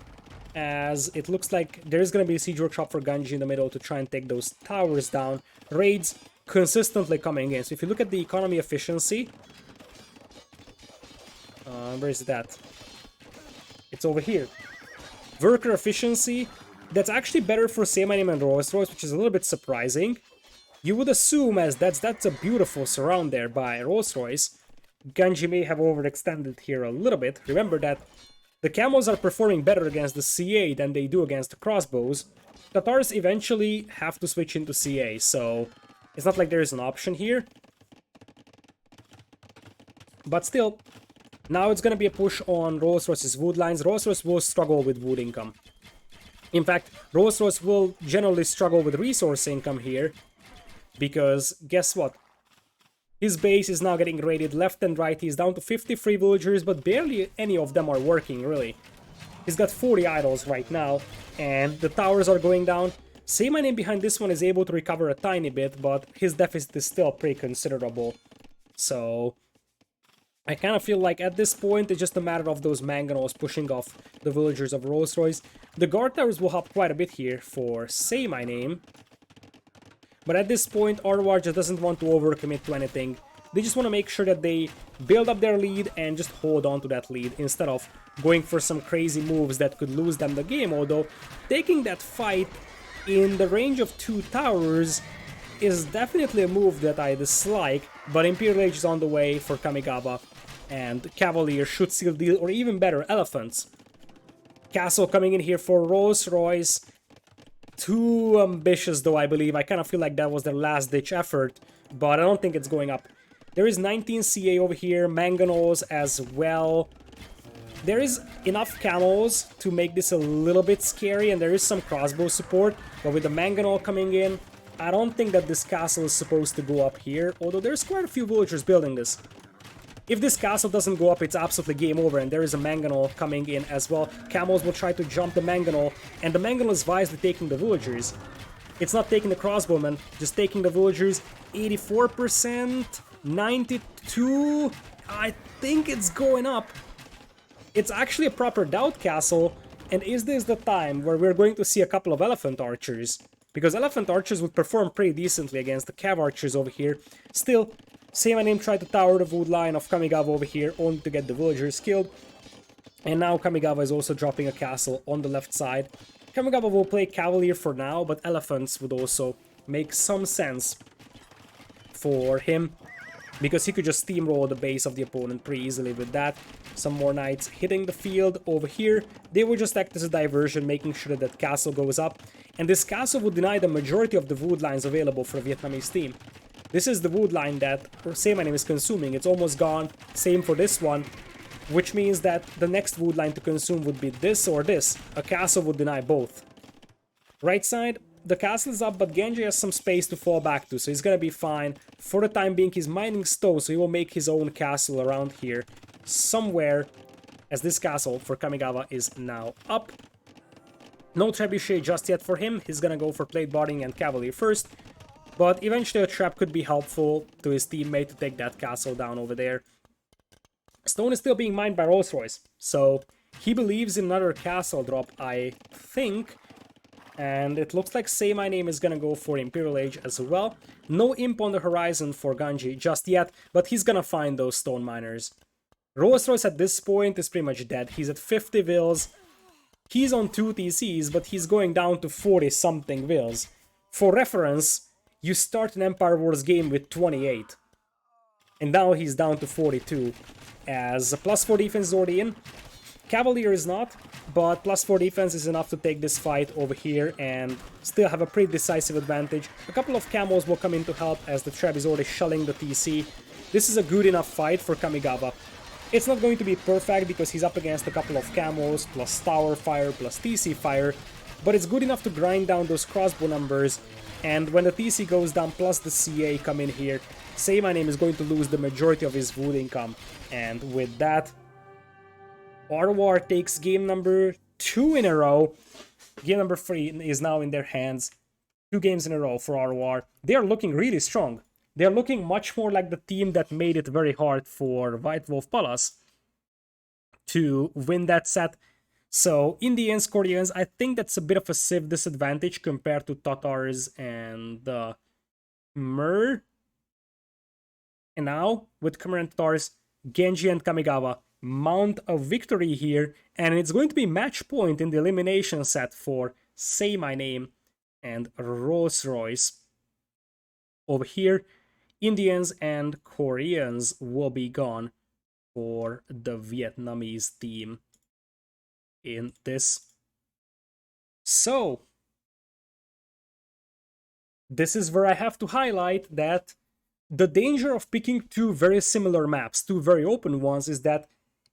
as it looks like there is going to be a siege workshop for Genji in the middle to try and take those towers down. Raids consistently coming in. So if you look at the economy efficiency, where is that? It's over here. Worker efficiency, that's actually better for SayMyName and RollsRoyce, which is a little bit surprising. You would assume, as that's a beautiful surround there by RollsRoyce. Genji may have overextended here a little bit. Remember that the camels are performing better against the CA than they do against the crossbows. Tatars eventually have to switch into CA, so it's not like there is an option here. But still, now it's going to be a push on RollsRoyce's wood lines. RollsRoyce will struggle with wood income. In fact, RollsRoyce will generally struggle with resource income here, because guess what? His base is now getting raided left and right. He's down to 53 villagers, but barely any of them are working, really. He's got 40 idols right now, and the towers are going down. SayMyName behind this one is able to recover a tiny bit, but his deficit is still pretty considerable. So I kind of feel like at this point it's just a matter of those mangonels pushing off the villagers of RollsRoyce. The guard towers will help quite a bit here for SayMyName. But at this point, RoR just doesn't want to overcommit to anything. They just want to make sure that they build up their lead and just hold on to that lead instead of going for some crazy moves that could lose them the game. Although taking that fight in the range of 2 towers is definitely a move that I dislike, but Imperial Age is on the way for Kamigawa, and Cavalier should seal deal, or even better, Elephants. Castle coming in here for RollsRoyce. too ambitious, though, I believe. I kind of feel like that was their last-ditch effort, but I don't think it's going up. There is 19 CA over here, manganose as well. There is enough camos to make this a little bit scary, and there is some crossbow support, but with the manganol coming in, I don't think that this castle is supposed to go up here, although there's quite a few villagers building this. If this castle doesn't go up, it's absolutely game over, and there is a manganol coming in as well. Camels will try to jump the manganol, and the manganol is wisely taking the villagers. It's not taking the crossbowmen, just taking the villagers. 84%, 92, I think it's going up. It's actually a proper doubt castle, and is this the time where we're going to see a couple of elephant archers? Because elephant archers would perform pretty decently against the cav archers over here. Still, SayMyName tried to tower the wood line of Kamigawa over here, only to get the villagers killed. And now Kamigawa is also dropping a castle on the left side. Kamigawa will play Cavalier for now, but elephants would also make some sense for him, because he could just steamroll the base of the opponent pretty easily with that. Some more knights hitting the field over here. They will just act as a diversion, making sure that castle goes up. And this castle would deny the majority of the wood lines available for the Vietnamese team. This is the wood line that SayMyName is consuming. It's almost gone. Same for this one. Which means that the next wood line to consume would be this or this. A castle would deny both. Right side, the castle is up, but Genji has some space to fall back to, so he's gonna be fine. For the time being, he's mining stone, so he will make his own castle around here somewhere, as this castle for Kamigawa is now up. No trebuchet just yet for him. He's gonna go for plate barding and cavalier first, but eventually a trap could be helpful to his teammate to take that castle down over there. Stone is still being mined by RollsRoyce, so he believes in another castle drop, I think. And it looks like SayMyName is gonna go for Imperial Age as well. No imp on the horizon for Ganji just yet, but he's gonna find those stone miners. RollsRoyce at this point is pretty much dead. He's at 50 vills. He's on 2 TCs, but he's going down to 40-something vills. For reference, you start an Empire Wars game with 28. And now he's down to 42, as a +4 defense is already in. Cavalier is not, but +4 defense is enough to take this fight over here and still have a pretty decisive advantage. A couple of camos will come in to help, as the Treb is already shelling the TC. This is a good enough fight for Kamigawa. It's not going to be perfect because he's up against a couple of camos, plus tower fire, plus TC fire, but it's good enough to grind down those crossbow numbers, and when the TC goes down plus the CA come in here, SayMyName is going to lose the majority of his wood income, and with that, RoR takes game number 2 in a row. Game number 3 is now in their hands. 2 games in a row for RoR. They are looking really strong. They are looking much more like the team that made it very hard for White Wolf Palace to win that set. So, Indians, Koreans, I think that's a bit of a Civ disadvantage compared to Tatars and Mer. And now, with Khmer and Tatars, Genji and Kamigawa mount a victory here, and it's going to be match point in the elimination set for SayMyName and RollsRoyce. Over here, Indians and Koreans will be gone for the Vietnamese team in this. So, this is where I have to highlight that the danger of picking 2 very similar maps, 2 very open ones, is that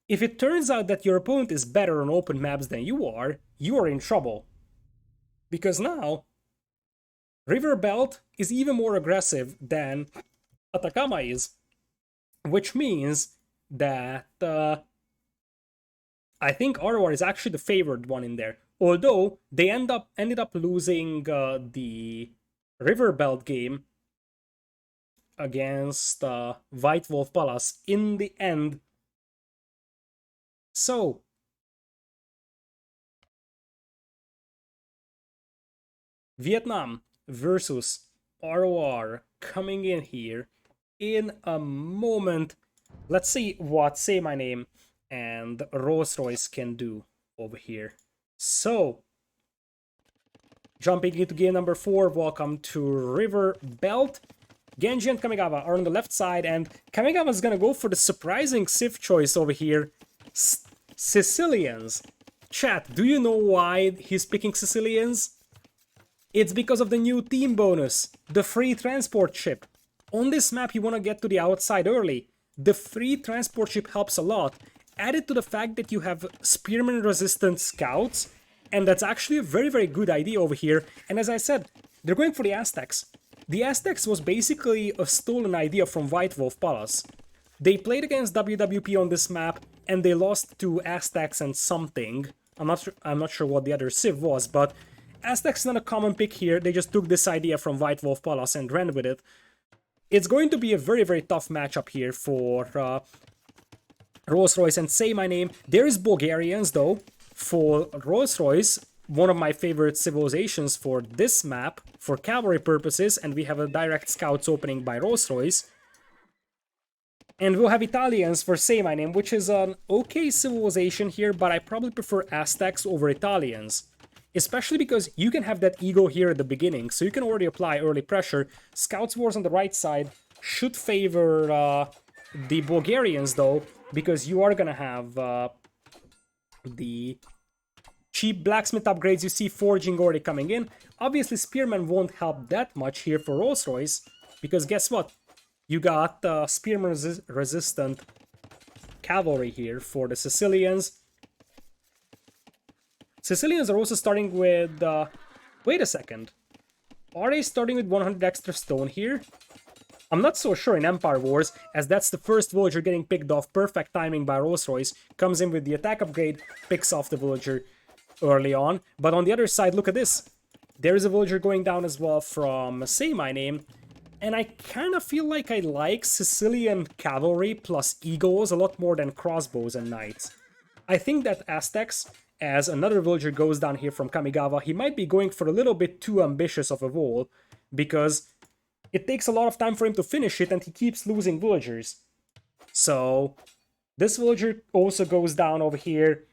if it turns out that your opponent is better on open maps than you are in trouble. Because now, River Belt is even more aggressive than Atacama is, which means that I think RoR is actually the favored one in there. Although they ended up losing the River Belt game against White Wolf Palace in the end. So, Vietnam versus RoR coming in here in a moment. Let's see what SayMyName and RollsRoyce can do over here. So, jumping into game number 4, welcome to River Belt. Genji and Kamigawa are on the left side, and Kamigawa is gonna go for the surprising Civ choice over here. Sicilians. Chat, do you know why he's picking Sicilians? It's because of the new team bonus, the free transport ship. On this map, you want to get to the outside early. The free transport ship helps a lot. Added to the fact that you have spearman-resistant scouts, and that's actually a very, very good idea over here. And as I said, they're going for the Aztecs. The Aztecs was basically a stolen idea from White Wolf Palace. They played against WWP on this map, and they lost to Aztecs and something. I'm not sure what the other civ was, but Aztecs not a common pick here. They just took this idea from White Wolf Palace and ran with it. It's going to be a very, very tough matchup here for RollsRoyce and Say My Name. There is Bulgarians, though, for Rolls-Royce, one of my favorite civilizations for this map, for cavalry purposes, and we have a direct scouts opening by Rolls-Royce. And we'll have Italians for Say My Name, which is an okay civilization here, but I probably prefer Aztecs over Italians. Especially because you can have that ego here at the beginning, so you can already apply early pressure. Scouts Wars on the right side should favor the Bulgarians, though, because you are gonna have the cheap blacksmith upgrades. You see forging already coming in. Obviously, spearmen won't help that much here for Rolls-Royce, because guess what? You got spearman-resistant cavalry here for the Sicilians. Sicilians are also starting with... wait a second. Are they starting with 100 extra stone here? I'm not so sure in Empire Wars, as that's the first villager getting picked off. Perfect timing by Rolls-Royce. Comes in with the attack upgrade, picks off the villager early on. But on the other side, look at this. There is a villager going down as well from Say My Name. And I kind of feel like I like Sicilian cavalry plus eagles a lot more than crossbows and knights. I think that Aztecs, as another villager goes down here from Kamigawa, he might be going for a little bit too ambitious of a wall, because it takes a lot of time for him to finish it and he keeps losing villagers. So this villager also goes down over here,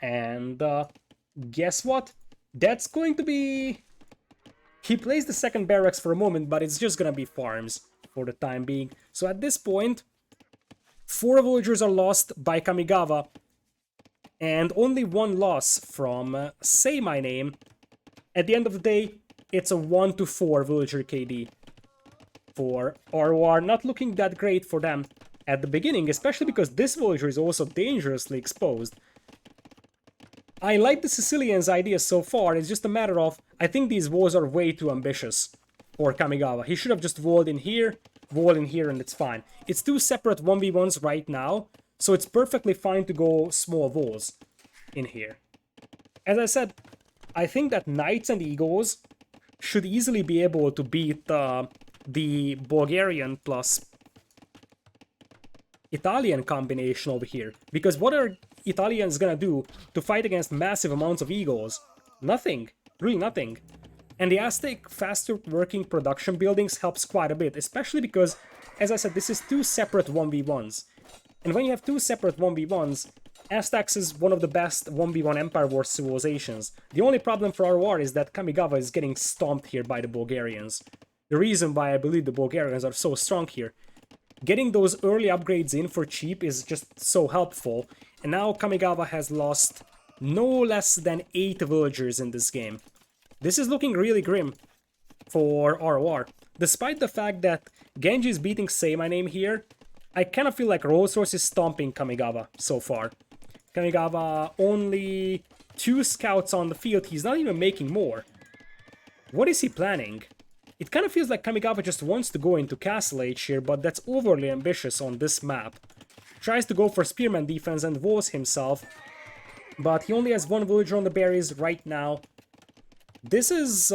and guess what? That's going to be... He plays the second barracks for a moment, but it's just gonna be farms for the time being. So at this point, 4 villagers are lost by Kamigawa, and only 1 loss from Say My Name. At the end of the day, it's a 1-4 villager KD for RoR. Not looking that great for them at the beginning, especially because this villager is also dangerously exposed. I like the Sicilians' idea so far. It's just a matter of, I think these walls are way too ambitious for Kamigawa. He should have just walled in here, and it's fine. It's 2 separate 1v1s right now, so it's perfectly fine to go small walls in here. As I said, I think that Knights and Eagles should easily be able to beat the Bulgarian plus Italian combination over here. Because what are Italians gonna do to fight against massive amounts of Eagles? Nothing. Really nothing. And the Aztec faster working production buildings helps quite a bit, especially because, as I said, this is 2 separate 1v1s. And when you have 2 separate 1v1s, Aztecs is one of the best 1v1 Empire Wars civilizations. The only problem for RoR is that Kamigawa is getting stomped here by the Bulgarians. The reason why I believe the Bulgarians are so strong here. Getting those early upgrades in for cheap is just so helpful. And now Kamigawa has lost no less than 8 villagers in this game. This is looking really grim for RoR. Despite the fact that Genji is beating Say My Name here, I kind of feel like Rolls-Royce is stomping Kamigawa so far. Kamigawa only 2 scouts on the field, he's not even making more. What is he planning? It kind of feels like Kamigawa just wants to go into Castle Age here, but that's overly ambitious on this map. Tries to go for Spearman defense and walls himself, but he only has 1 villager on the berries right now. This is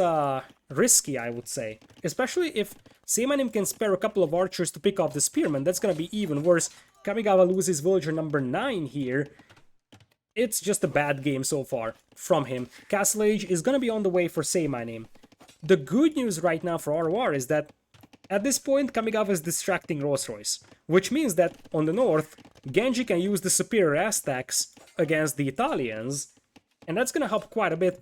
risky, I would say. Especially if SayMyName can spare a couple of archers to pick off the Spearman, that's gonna be even worse. Kamigawa loses villager number 9 here. It's just a bad game so far from him. Castle Age is gonna be on the way for Say My Name. The good news right now for RoR is that at this point Kamigawa is distracting Rolls-Royce, which means that on the north, Genji can use the superior Aztecs against the Italians, and that's gonna help quite a bit.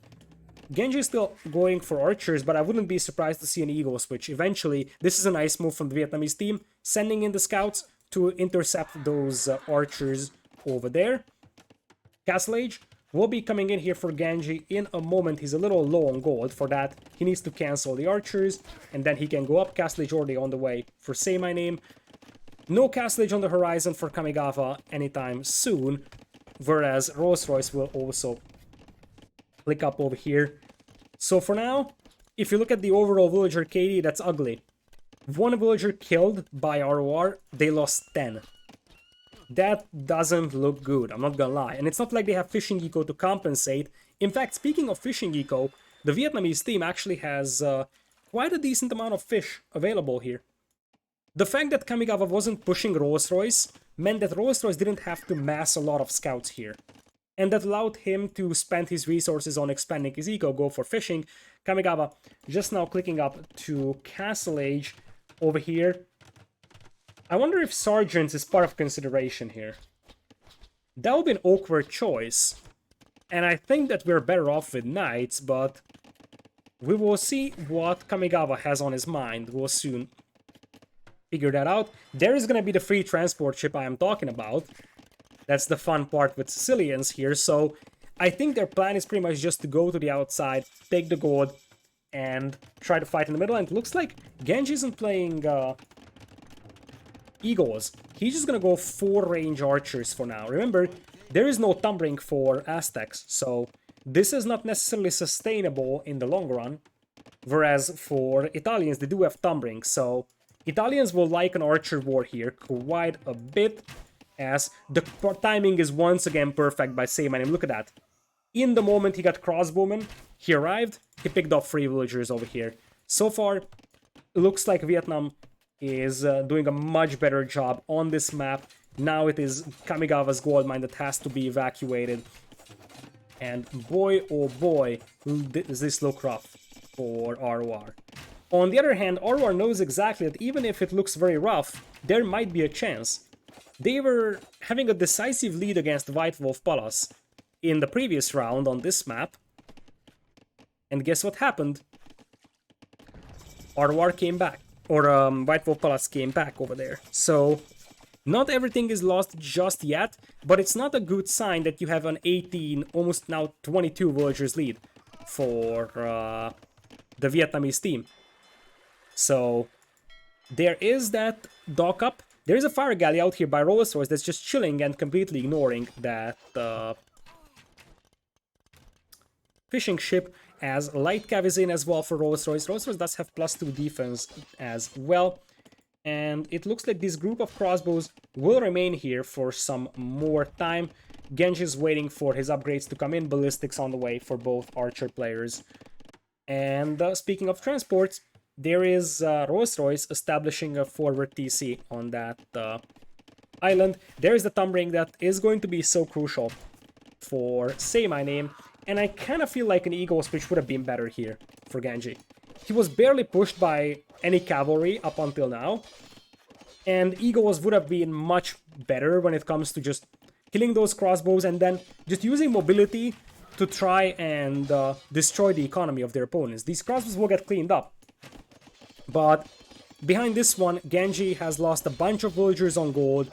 Genji is still going for archers, but I wouldn't be surprised to see an eagle switch. Eventually, this is a nice move from the Vietnamese team, sending in the scouts to intercept those archers over there. Castle Age, will be coming in here for Genji in a moment. He's a little low on gold. For that, he needs to cancel the archers, and then he can go up. Castlage already on the way for Say My Name. No Castlage on the horizon for Kamigawa anytime soon, whereas RollsRoyce will also click up over here. So for now, if you look at the overall villager KD, that's ugly. One villager killed by RoR, they lost 10. That doesn't look good, I'm not gonna lie. And it's not like they have fishing eco to compensate. In fact, speaking of fishing eco, the Vietnamese team actually has quite a decent amount of fish available here. The fact that Kamigawa wasn't pushing RollsRoyce meant that RollsRoyce didn't have to mass a lot of scouts here. And that allowed him to spend his resources on expanding his eco, go for fishing. Kamigawa just now clicking up to Castle Age over here. I wonder if Sergeants is part of consideration here. That would be an awkward choice. And I think that we're better off with Knights, but we will see what Kamigawa has on his mind. We'll soon figure that out. There is going to be the free transport ship I am talking about. That's the fun part with Sicilians here. So I think their plan is pretty much just to go to the outside, take the gold, and try to fight in the middle. And it looks like Genji isn't playing Eagles. He's just gonna go 4 range archers for now. Remember, there is no tumbling for Aztecs, so this is not necessarily sustainable in the long run. Whereas for Italians, they do have tumbling, so Italians will like an archer war here quite a bit, as the timing is once again perfect by SayMyName. Look at that. In the moment he got crossbowman, he arrived, he picked up 3 villagers over here. So far, it looks like Vietnam is doing a much better job on this map. Now it is Kamigawa's gold mine that has to be evacuated. And boy, oh boy, does this look rough for RoR. On the other hand, RoR knows exactly that even if it looks very rough, there might be a chance. They were having a decisive lead against White Wolf Palace in the previous round on this map. And guess what happened? RoR came back. Or White Wolf Palace came back over there. So, not everything is lost just yet, but it's not a good sign that you have an 18, almost now 22 villagers lead for the Vietnamese team. So, there is that dock up. There is a fire galley out here by RollsRoyce that's just chilling and completely ignoring that fishing ship, as light cav is in as well for RollsRoyce. RollsRoyce does have +2 defense as well. And it looks like this group of crossbows will remain here for some more time. Genji is waiting for his upgrades to come in. Ballistics on the way for both archer players. And speaking of transports, there is RollsRoyce establishing a forward TC on that island. There is the tumbling that is going to be so crucial for SayMyName. And I kind of feel like an Eagle switch would have been better here for Genji. He was barely pushed by any cavalry up until now. And Eagles would have been much better when it comes to just killing those crossbows and then just using mobility to try and destroy the economy of their opponents. These crossbows will get cleaned up. But behind this one, Genji has lost a bunch of villagers on gold.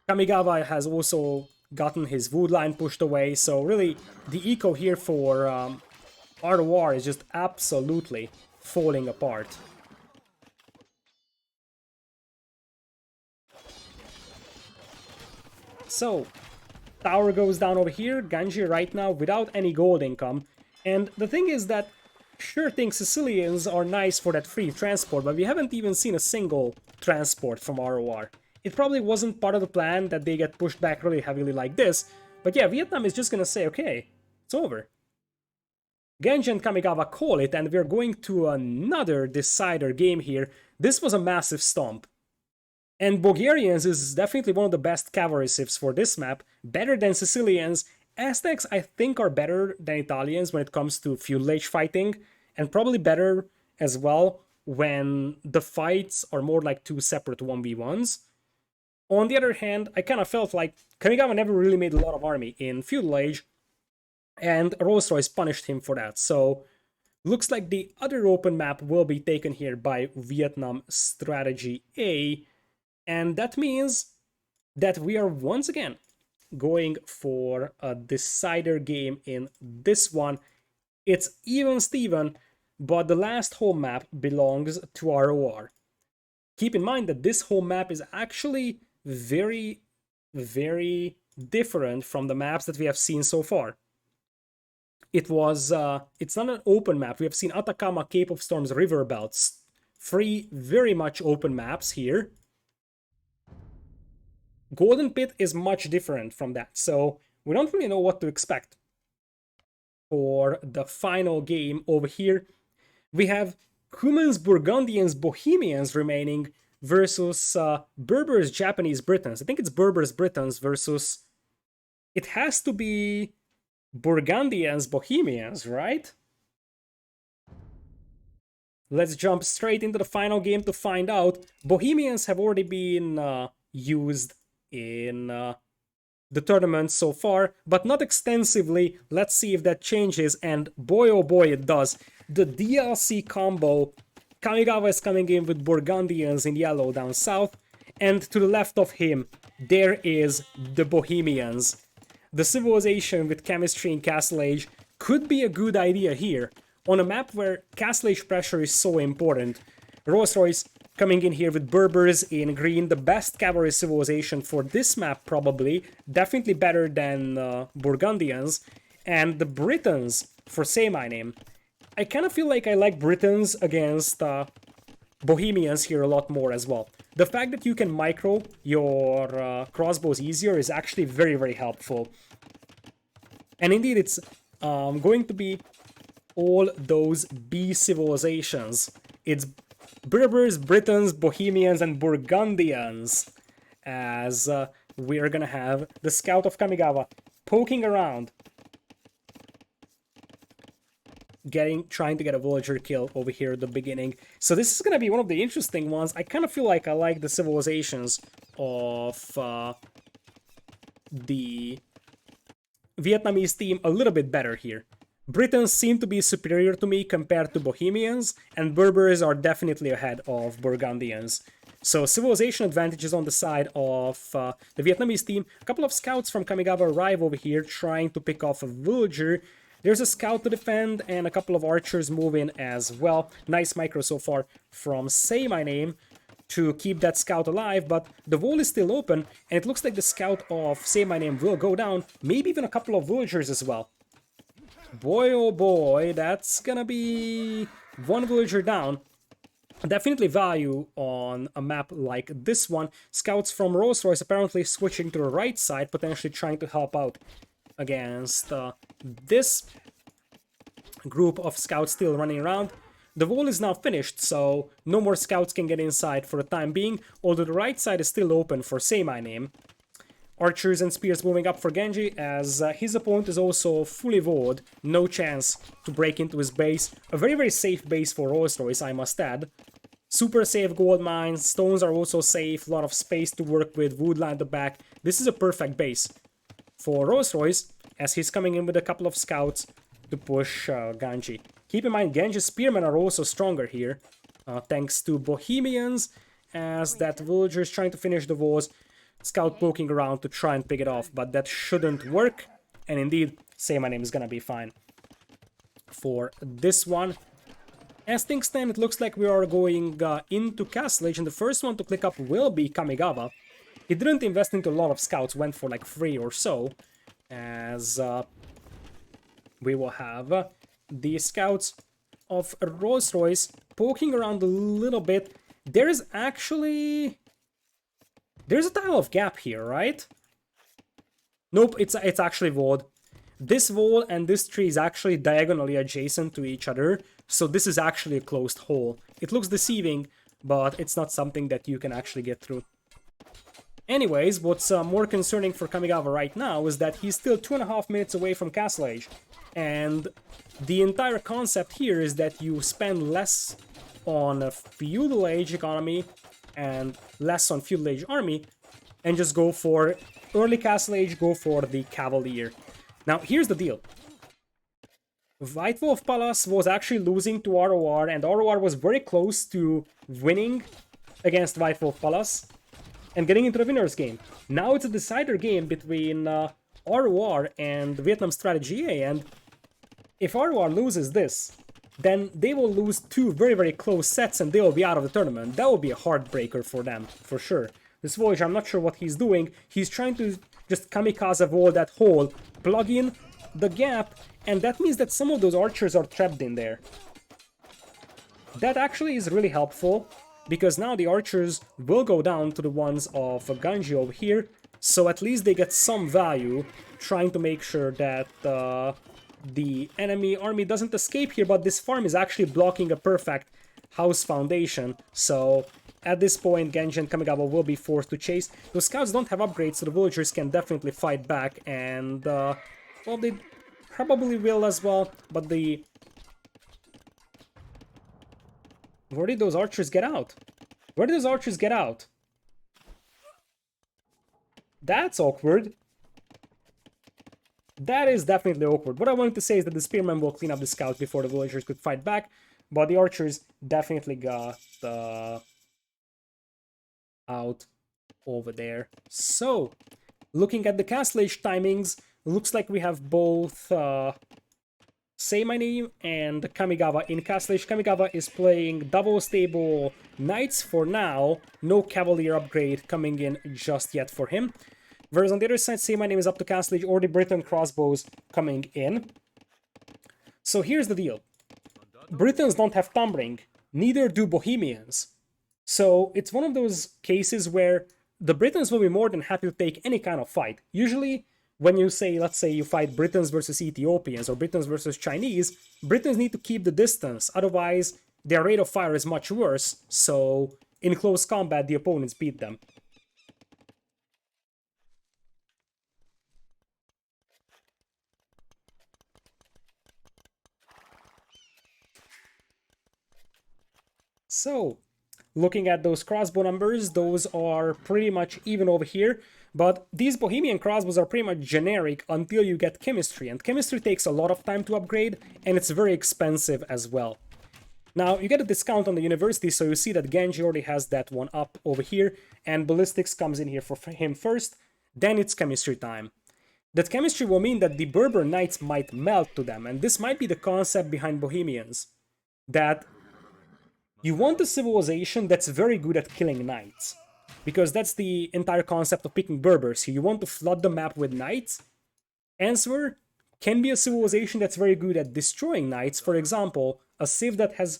Kamigawa has also gotten his wood line pushed away, so really the eco here for RoR is just absolutely falling apart. So, tower goes down over here, Genji right now without any gold income, and the thing is that sure thing Sicilians are nice for that free transport, but we haven't even seen a single transport from RoR. It probably wasn't part of the plan that they get pushed back really heavily like this, but yeah, Vietnam is just gonna say, okay, it's over. Genji and Kamigawa call it, and we're going to another decider game here. This was a massive stomp. And Bulgarians is definitely one of the best cavalry civs for this map, better than Sicilians. Aztecs, I think, are better than Italians when it comes to feudal age fighting, and probably better as well when the fights are more like 2 separate 1v1s. On the other hand, I kind of felt like Kamigawa never really made a lot of army in feudal age, and RollsRoyce punished him for that. So, looks like the other open map will be taken here by Vietnam Strategy A, and that means that we are once again going for a decider game in this one. It's even Steven, but the last home map belongs to our RoR. Keep in mind that this home map is actually very, very different from the maps that we have seen so far. It's not an open map. We have seen Atacama, Cape of Storms, River Belts. 3 very much open maps here. Golden Pit is much different from that, so we don't really know what to expect for the final game over here. We have Humans, Burgundians, Bohemians remaining versus Berbers, Japanese, Britons. I think it's Berbers, Britons versus... It has to be Burgundians, Bohemians, right? Let's jump straight into the final game to find out. Bohemians have already been used in the tournament so far, but not extensively. Let's see if that changes, and boy oh boy it does. The DLC combo, Kamigawa is coming in with Burgundians in yellow down south, and to the left of him, there is the Bohemians. The civilization with chemistry in Castle Age could be a good idea here, on a map where Castle Age pressure is so important. Rolls-Royce coming in here with Berbers in green, the best cavalry civilization for this map probably, definitely better than Burgundians, and the Britons for SayMyName. I kind of feel like I like Britons against Bohemians here a lot more as well. The fact that you can micro your crossbows easier is actually very, very helpful. And indeed, it's going to be all those B civilizations. It's Berbers, Britons, Bohemians, and Burgundians, as we're gonna have the Scout of Kamigawa poking around, trying to get a villager kill over here at the beginning. So this is gonna be one of the interesting ones. I kind of feel like I like the civilizations of the Vietnamese team a little bit better here. Britons seem to be superior to me compared to Bohemians, and Berbers are definitely ahead of Burgundians. So civilization advantages on the side of the Vietnamese team. A couple of scouts from Kamigawa arrive over here trying to pick off a villager. There's a scout to defend, and a couple of archers move in as well. Nice micro so far from SayMyName to keep that scout alive, but the wall is still open, and it looks like the scout of SayMyName will go down, maybe even a couple of villagers as well. Boy oh boy, that's gonna be one villager down. Definitely value on a map like this one. Scouts from Rolls-Royce apparently switching to the right side, potentially trying to help out against this group of scouts still running around. The wall is now finished, so no more scouts can get inside for the time being, although the right side is still open for SayMyName. Archers and spears moving up for Genji, as his opponent is also fully walled. No chance to break into his base. A very, very safe base for Rolls-Royce, I must add. Super safe gold mines, stones are also safe, a lot of space to work with, woodland at the back. This is a perfect base for Rolls-Royce, as he's coming in with a couple of scouts to push Genji. Keep in mind, Genji's spearmen are also stronger here, thanks to Bohemians, as that villager is trying to finish the walls. Scout poking around to try and pick it off, but that shouldn't work. And indeed, SayMyName is gonna be fine for this one. As things stand, it looks like we are going into Castle Age, and the first one to click up will be Kamigawa. He didn't invest into a lot of scouts, went for like 3 or so, as we will have the scouts of Rolls-Royce poking around a little bit. There's a tile of gap here, right? Nope, it's actually walled. This wall and this tree is actually diagonally adjacent to each other, so this is actually a closed hole. It looks deceiving, but it's not something that you can actually get through. Anyways, what's more concerning for Kamigawa right now is that he's still 2.5 minutes away from Castle Age, and the entire concept here is that you spend less on a feudal age economy and less on feudal age army, and just go for early Castle Age, go for the Cavalier. Now, here's the deal. White Wolf Palace was actually losing to RoR, and RoR was very close to winning against White Wolf Palace. and getting into the winner's game. Now it's a decider game between RoR and Vietnam Strategy A, and if RoR loses this, then they will lose two very, very close sets and they will be out of the tournament. That will be a heartbreaker for them, for sure. This Voyager, I'm not sure what he's doing. He's trying to just kamikaze wall that hole, plug in the gap, and that means that some of those archers are trapped in there. That actually is really helpful, because now the archers will go down to the ones of Ganji over here, so at least they get some value, trying to make sure that the enemy army doesn't escape here, but this farm is actually blocking a perfect house foundation, so at this point Genji and Kamigawa will be forced to chase. Those scouts don't have upgrades, so the villagers can definitely fight back, and well, they probably will as well, but the... Where did those archers get out? Where did those archers get out? That's awkward. That is definitely awkward. What I wanted to say is that the spearmen will clean up the scouts before the villagers could fight back, but the archers definitely got out over there. So, looking at the Castle Age timings, looks like we have both SayMyName and Kamigawa in Castle Age. Kamigawa is playing double stable knights for now. No cavalier upgrade coming in just yet for him. Whereas on the other side, SayMyName is up to Castle Age or the Briton crossbows coming in. So here's the deal. Britons don't have Thumbring, neither do Bohemians. So it's one of those cases where the Britons will be more than happy to take any kind of fight. Usually, when you say, let's say you fight Britons versus Ethiopians or Britons versus Chinese, Britons need to keep the distance, otherwise their rate of fire is much worse, so in close combat the opponents beat them. So, looking at those crossbow numbers, those are pretty much even over here. But these Bohemian crossbows are pretty much generic until you get chemistry, and chemistry takes a lot of time to upgrade, and it's very expensive as well. Now, you get a discount on the university, so you see that Genji already has that one up over here, and ballistics comes in here for him first, then it's chemistry time. That chemistry will mean that the Berber knights might melt to them, and this might be the concept behind Bohemians. That you want a civilization that's very good at killing knights. Because that's the entire concept of picking Berbers here. You want to flood the map with knights. Answer can be a civilization that's very good at destroying knights. For example, a civ that has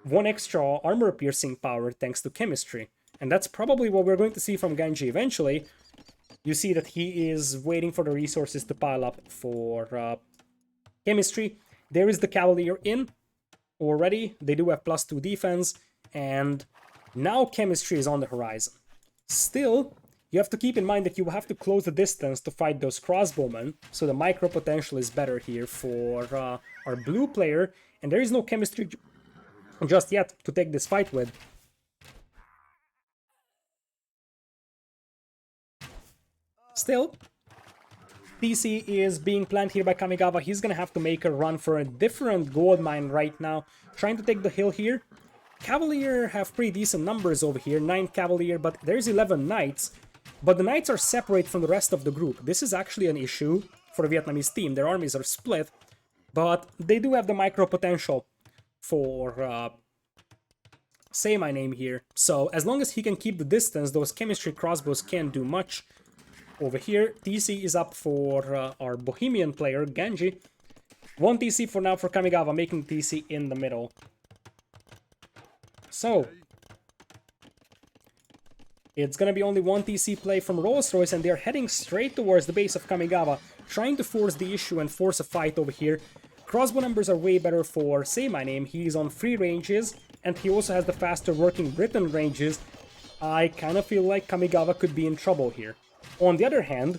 one extra armor-piercing power thanks to chemistry. And that's probably what we're going to see from Genji eventually. You see that he is waiting for the resources to pile up for chemistry. There is the Cavalier in already. They do have +2 defense. And now chemistry is on the horizon. Still, you have to keep in mind that you will have to close the distance to fight those crossbowmen, so the micro potential is better here for our blue player, and there is no chemistry just yet to take this fight with. Still, TC is being planned here by Kamigawa. He's gonna have to make a run for a different gold mine right now, trying to take the hill here. Cavalier have pretty decent numbers over here, 9 Cavalier, but there's 11 Knights. But the Knights are separate from the rest of the group. This is actually an issue for the Vietnamese team. Their armies are split, but they do have the micro potential for SayMyName here. So as long as he can keep the distance, those chemistry crossbows can't do much. Over here, TC is up for our Bohemian player, Genji. 1 TC for now for Kamigawa, making TC in the middle. So, it's gonna be only 1 TC play from RollsRoyce, and they're heading straight towards the base of Kamigawa, trying to force the issue and force a fight over here. Crossbow numbers are way better for SayMyName. He's on 3 ranges, and he also has the faster working Briton ranges. I kind of feel like Kamigawa could be in trouble here. On the other hand,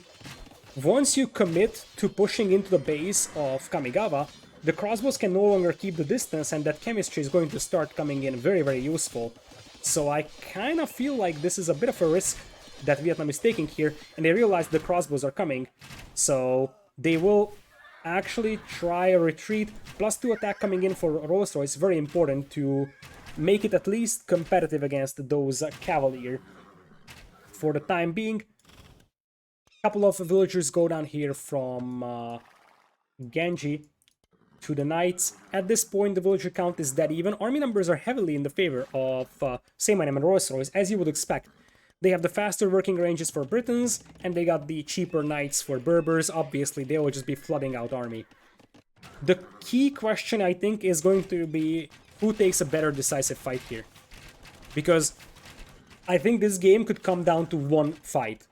once you commit to pushing into the base of Kamigawa, the crossbows can no longer keep the distance, and that chemistry is going to start coming in very, very useful. So I kind of feel like this is a bit of a risk that Vietnam is taking here, and they realize the crossbows are coming. So they will actually try a retreat, +2 attack coming in for RollsRoyce, very important to make it at least competitive against those Cavalier. for the time being. A couple of villagers go down here from Genji to the knights. At this point, the villager count is dead even. Army numbers are heavily in the favor of SayMyName+RollsRoyce, as you would expect. They have the faster working ranges for Britons, and they got the cheaper knights for Berbers. Obviously, they will just be flooding out army. The key question, I think, is going to be who takes a better decisive fight here. Because I think this game could come down to one fight.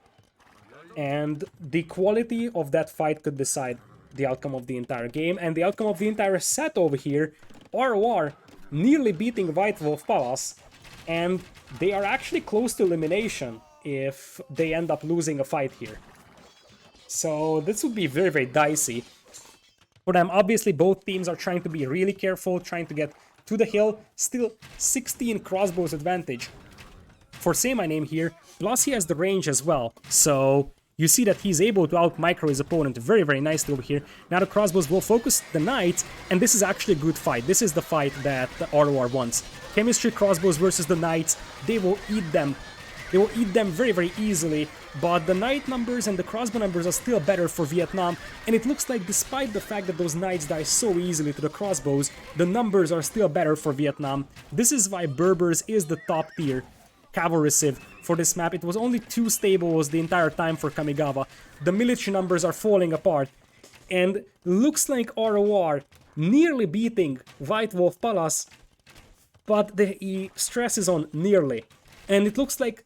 And the quality of that fight could decide the outcome of the entire game, and the outcome of the entire set over here. RoR nearly beating White Wolf Palace, and they are actually close to elimination if they end up losing a fight here. So this would be very, very dicey for them. Obviously, both teams are trying to be really careful, trying to get to the hill. Still 16 crossbows advantage for SayMyName here, plus he has the range as well, so you see that he's able to out-micro his opponent very, very nicely over here. Now the crossbows will focus the knights, and this is actually a good fight. This is the fight that the RoR wants. Chemistry crossbows versus the knights, they will eat them. They will eat them very, very easily, but the knight numbers and the crossbow numbers are still better for Vietnam, and it looks like despite the fact that those knights die so easily to the crossbows, the numbers are still better for Vietnam. This is why Berbers is the top tier cavalry civ for this map. It was only 2 stables the entire time for Kamigawa. The military numbers are falling apart, and looks like RoR nearly beating White Wolf Palace, but the stress is on nearly. And it looks like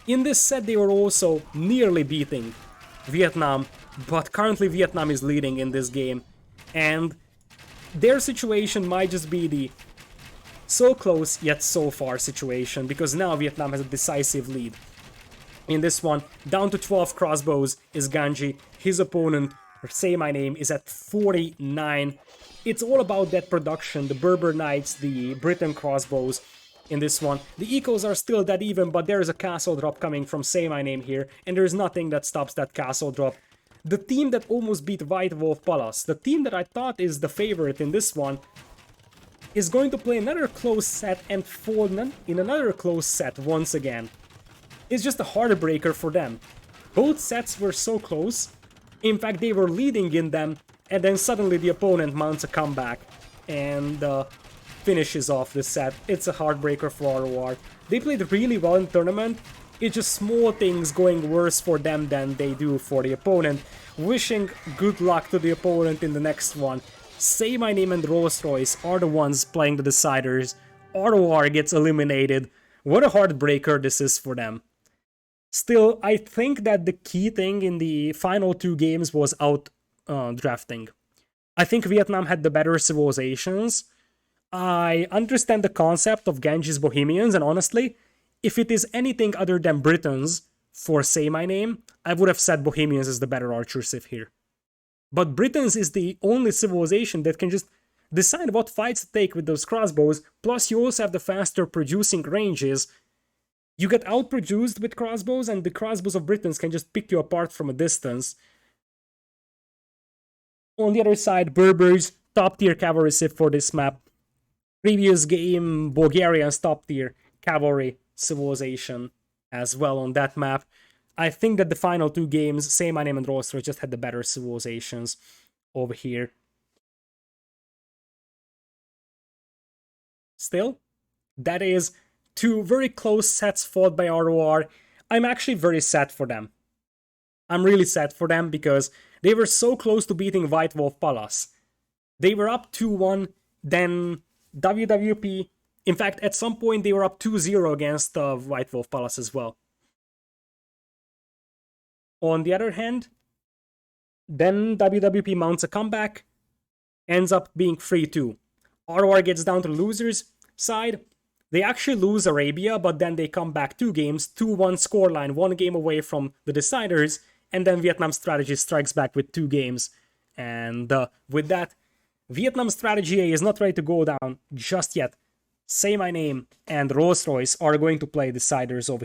in this set they were also nearly beating Vietnam, but currently Vietnam is leading in this game, and their situation might just be the so close yet so far situation, because now Vietnam has a decisive lead. In this one, down to 12 crossbows is Ganji. His opponent, SayMyName, is at 49. It's all about that production, the Berber Knights, the Briton crossbows in this one. The ecos are still dead even, but there is a castle drop coming from SayMyName here, and there's nothing that stops that castle drop. The team that almost beat White Wolf Palace, the team that I thought is the favorite in this one, is going to play another close set and fall in another close set once again. It's just a heartbreaker for them. Both sets were so close. In fact, they were leading in them, and then suddenly the opponent mounts a comeback and finishes off the set. It's a heartbreaker for RoR. They played really well in the tournament. It's just small things going worse for them than they do for the opponent. Wishing good luck to the opponent in the next one. SayMyName and RollsRoyce are the ones playing the deciders. RoR gets eliminated. What a heartbreaker this is for them. Still, I think that the key thing in the final 2 games was drafting. I think Vietnam had the better civilizations. I understand the concept of Genji's Bohemians, and honestly, if it is anything other than Britons for SayMyName, I would have said Bohemians is the better archer civ here. But Britons is the only civilization that can just decide what fights to take with those crossbows, plus you also have the faster producing ranges. You get outproduced with crossbows, and the crossbows of Britons can just pick you apart from a distance. On the other side, Berbers, top tier cavalry civ for this map. Previous game, Bulgarians top tier cavalry civilization as well on that map. I think that the final 2 games, SayMyName and RollsRoyce just had the better civilizations over here. Still, that is 2 very close sets fought by RoR. I'm actually very sad for them. I'm really sad for them because they were so close to beating White Wolf Palace. They were up 2-1, then WWP. In fact, at some point they were up 2-0 against White Wolf Palace as well. On the other hand, then WWP mounts a comeback, ends up being 3-2. RoR gets down to the losers' side. They actually lose Arabia, but then they come back 2 games, 2-1 scoreline, 1 game away from the deciders, and then Vietnam strategy strikes back with 2 games. And with that, Vietnam strategy A is not ready to go down just yet. SayMyName and RollsRoyce are going to play deciders over here.